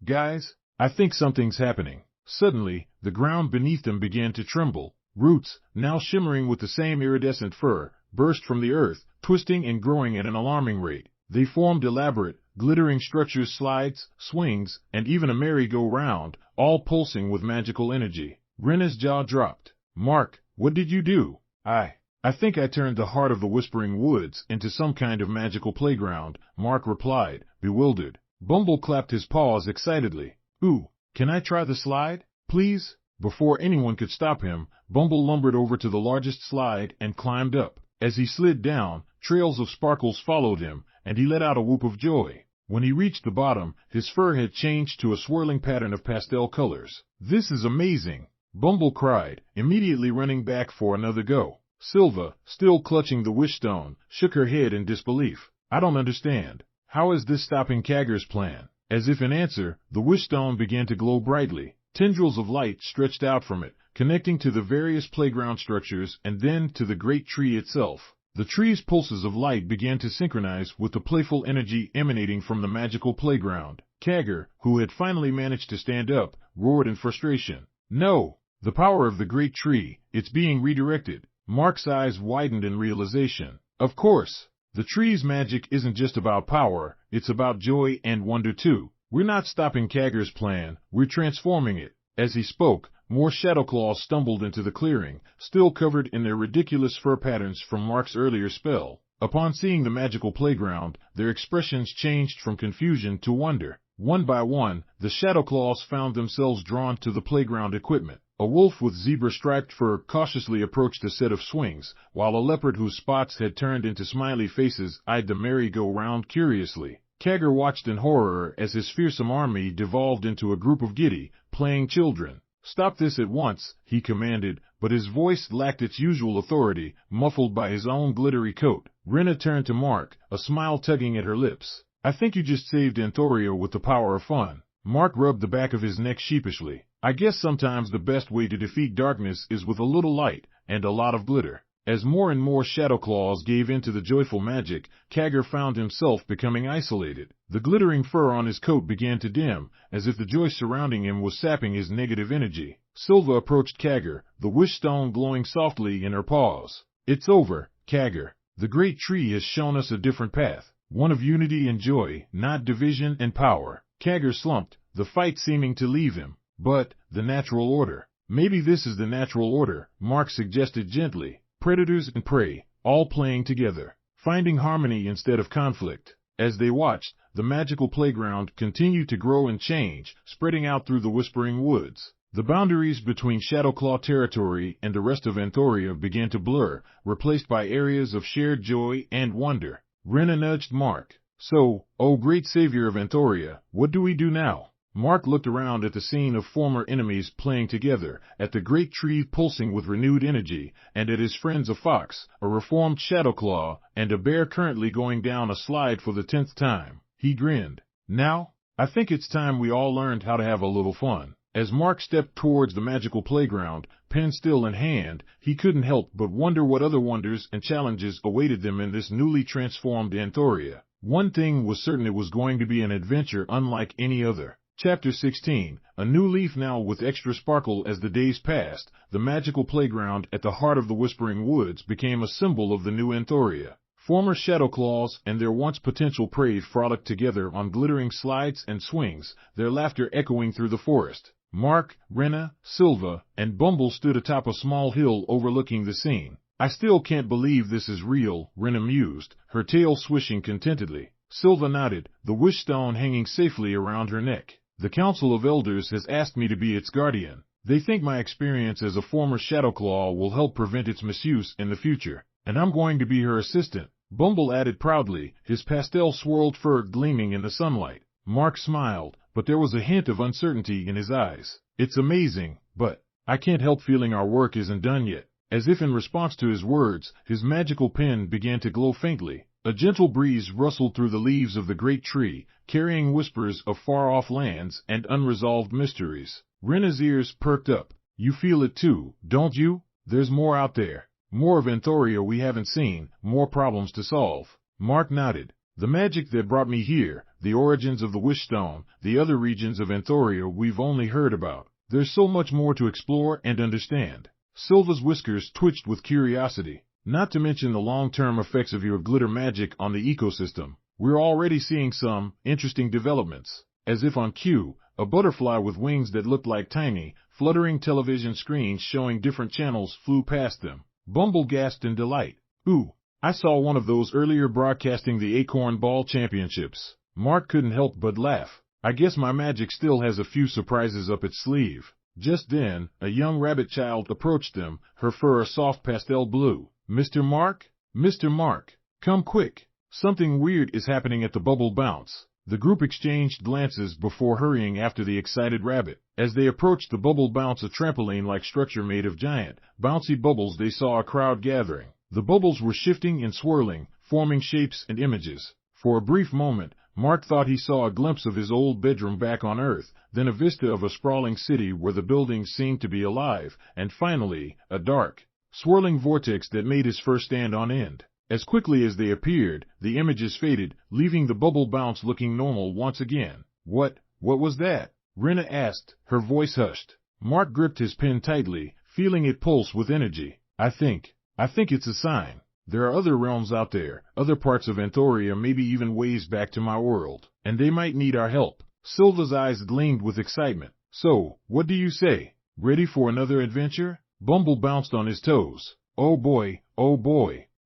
[SPEAKER 2] Guys? I think something's happening. Suddenly, the ground beneath them began to tremble. Roots, now shimmering with the same iridescent fur, burst from the earth, twisting and growing at an alarming rate. They formed elaborate, glittering structures, slides, swings, and even a merry-go-round, all pulsing with magical energy. Renna's jaw dropped. Mark, what did you do? I think I turned the heart of the Whispering Woods into some kind of magical playground, Mark replied, bewildered. Bumble clapped his paws excitedly. Ooh, can I try the slide, please? Before anyone could stop him, Bumble lumbered over to the largest slide and climbed up. As he slid down, trails of sparkles followed him, and he let out a whoop of joy. When he reached the bottom, his fur had changed to a swirling pattern of pastel colors. This is amazing, Bumble cried, immediately running back for another go. Sylva, still clutching the wish stone, shook her head in disbelief. I don't understand. How is this stopping Kagger's plan? As if in answer, the wish stone began to glow brightly. Tendrils of light stretched out from it, connecting to the various playground structures and then to the great tree itself. The tree's pulses of light began to synchronize with the playful energy emanating from the magical playground. Kagger, who had finally managed to stand up, roared in frustration. No! The power of the great tree, it's being redirected. Mark's eyes widened in realization. Of course! The tree's magic isn't just about power, it's about joy and wonder too. We're not stopping Kagger's plan, we're transforming it. As he spoke, more shadow claws stumbled into the clearing, still covered in their ridiculous fur patterns from Mark's earlier spell. Upon seeing the magical playground, their expressions changed from confusion to wonder. One by one, the shadow claws found themselves drawn to the playground equipment. A wolf with zebra-striped fur cautiously approached a set of swings, while a leopard whose spots had turned into smiley faces eyed the merry-go-round curiously. Kagger watched in horror as his fearsome army devolved into a group of giddy, playing children. Stop this at once, he commanded, but his voice lacked its usual authority, muffled by his own glittery coat. Renna turned to Mark, a smile tugging at her lips. I think you just saved Anthoria with the power of fun. Mark rubbed the back of his neck sheepishly. I guess sometimes the best way to defeat darkness is with a little light and a lot of glitter. As more and more shadow claws gave in to the joyful magic, Kagger found himself becoming isolated. The glittering fur on his coat began to dim, as if the joy surrounding him was sapping his negative energy. Sylva approached Kagger, the wish stone glowing softly in her paws. It's over, Kagger. The great tree has shown us a different path, one of unity and joy, not division and power. Kagger slumped, the fight seeming to leave him. But, the natural order. Maybe this is the natural order, Mark suggested gently. Predators and prey, all playing together, finding harmony instead of conflict. As they watched, the magical playground continued to grow and change, spreading out through the whispering woods. The boundaries between Shadowclaw territory and the rest of Anthoria began to blur, replaced by areas of shared joy and wonder. Renna nudged Mark. So, oh great savior of Anthoria, what do we do now? Mark looked around at the scene of former enemies playing together, at the great tree pulsing with renewed energy, and at his friends a fox, a reformed Shadowclaw, and a bear currently going down a slide for the 10th time. He grinned. Now, I think it's time we all learned how to have a little fun. As Mark stepped towards the magical playground, pen still in hand, he couldn't help but wonder what other wonders and challenges awaited them in this newly transformed Anthoria. One thing was certain, it was going to be an adventure unlike any other. Chapter 16, a new leaf. Now with extra sparkle as the days passed, the magical playground at the heart of the Whispering Woods became a symbol of the new Anthoria. Former Shadowclaws and their once potential prey frolicked together on glittering slides and swings, their laughter echoing through the forest. Mark, Renna, Sylva, and Bumble stood atop a small hill overlooking the scene. I still can't believe this is real, Renna mused, her tail swishing contentedly. Sylva nodded, the wish stone hanging safely around her neck. The Council of Elders has asked me to be its guardian. They think my experience as a former Shadowclaw will help prevent its misuse in the future, and I'm going to be her assistant. Bumble added proudly, his pastel-swirled fur gleaming in the sunlight. Mark smiled, but there was a hint of uncertainty in his eyes. It's amazing, but I can't help feeling our work isn't done yet. As if in response to his words, his magical pen began to glow faintly. A gentle breeze rustled through the leaves of the great tree, carrying whispers of far-off lands and unresolved mysteries. Renna's ears perked up. You feel it too, don't you? There's more out there. More of Anthoria we haven't seen, more problems to solve. Mark nodded. The magic that brought me here, the origins of the Wish Stone, the other regions of Anthoria we've only heard about. There's so much more to explore and understand. Sylva's whiskers twitched with curiosity. Not to mention the long-term effects of your glitter magic on the ecosystem. We're already seeing some interesting developments. As if on cue, a butterfly with wings that looked like tiny, fluttering television screens showing different channels flew past them. Bumble gasped in delight. Ooh, I saw one of those earlier broadcasting the Acorn Ball Championships. Mark couldn't help but laugh. I guess my magic still has a few surprises up its sleeve. Just then, a young rabbit child approached them, her fur a soft pastel blue. Mr. Mark? Mr. Mark, come quick. Something weird is happening at the Bubble Bounce. The group exchanged glances before hurrying after the excited rabbit. As they approached the Bubble Bounce, a trampoline-like structure made of giant, bouncy bubbles, they saw a crowd gathering. The bubbles were shifting and swirling, forming shapes and images. For a brief moment, Mark thought he saw a glimpse of his old bedroom back on Earth, then a vista of a sprawling city where the buildings seemed to be alive, and finally, a dark, swirling vortex that made his fur stand on end. As quickly as they appeared, the images faded, leaving the Bubble Bounce looking normal once again. What was that? Renna asked, her voice hushed. Mark gripped his pen tightly, feeling it pulse with energy. I think it's a sign. There are other realms out there, other parts of Anthoria, maybe even ways back to my world, and they might need our help. Sylva's eyes gleamed with excitement. So, what do you say? Ready for another adventure? Bumble bounced on his toes. Oh boy,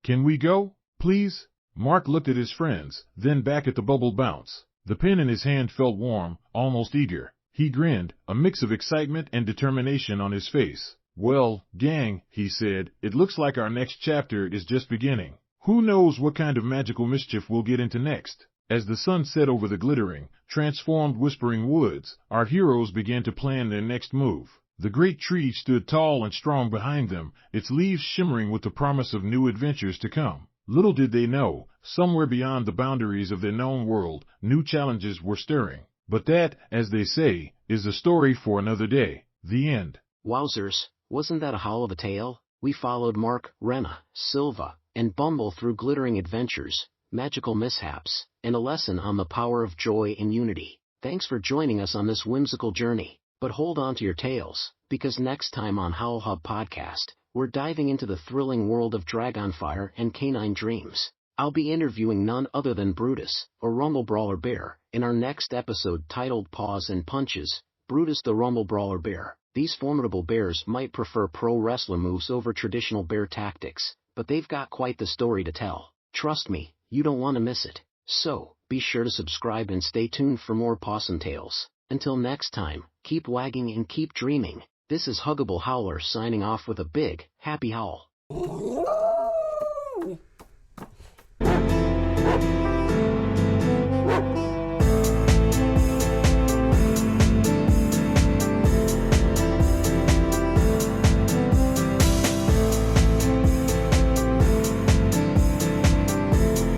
[SPEAKER 2] can we go, please? Mark looked at his friends, then back at the Bubble Bounce. The pen in his hand felt warm, almost eager. He grinned, a mix of excitement and determination on his face. Well, gang, he said, it looks like our next chapter is just beginning. Who knows what kind of magical mischief we'll get into next? As the sun set over the glittering, transformed Whispering Woods, our heroes began to plan their next move. The great tree stood tall and strong behind them, its leaves shimmering with the promise of new adventures to come. Little did they know, somewhere beyond the boundaries of their known world, new challenges were stirring. But that, as they say, is a story for another day. The end.
[SPEAKER 1] Wowzers, wasn't that a howl of a tale? We followed Mark, Renna, Sylva, and Bumble through glittering adventures, magical mishaps, and a lesson on the power of joy and unity. Thanks for joining us on this whimsical journey. But hold on to your tails, because next time on HowlHub Podcast, we're diving into the thrilling world of dragonfire and canine dreams. I'll be interviewing none other than Brutus, a rumble brawler bear, in our next episode titled Paws and Punches, Brutus the Rumble Brawler Bear. These formidable bears might prefer pro wrestler moves over traditional bear tactics, but they've got quite the story to tell. Trust me, you don't want to miss it. So, be sure to subscribe and stay tuned for more possum tales. Until next time, keep wagging and keep dreaming. This is Huggable Howler signing off with a big, happy howl.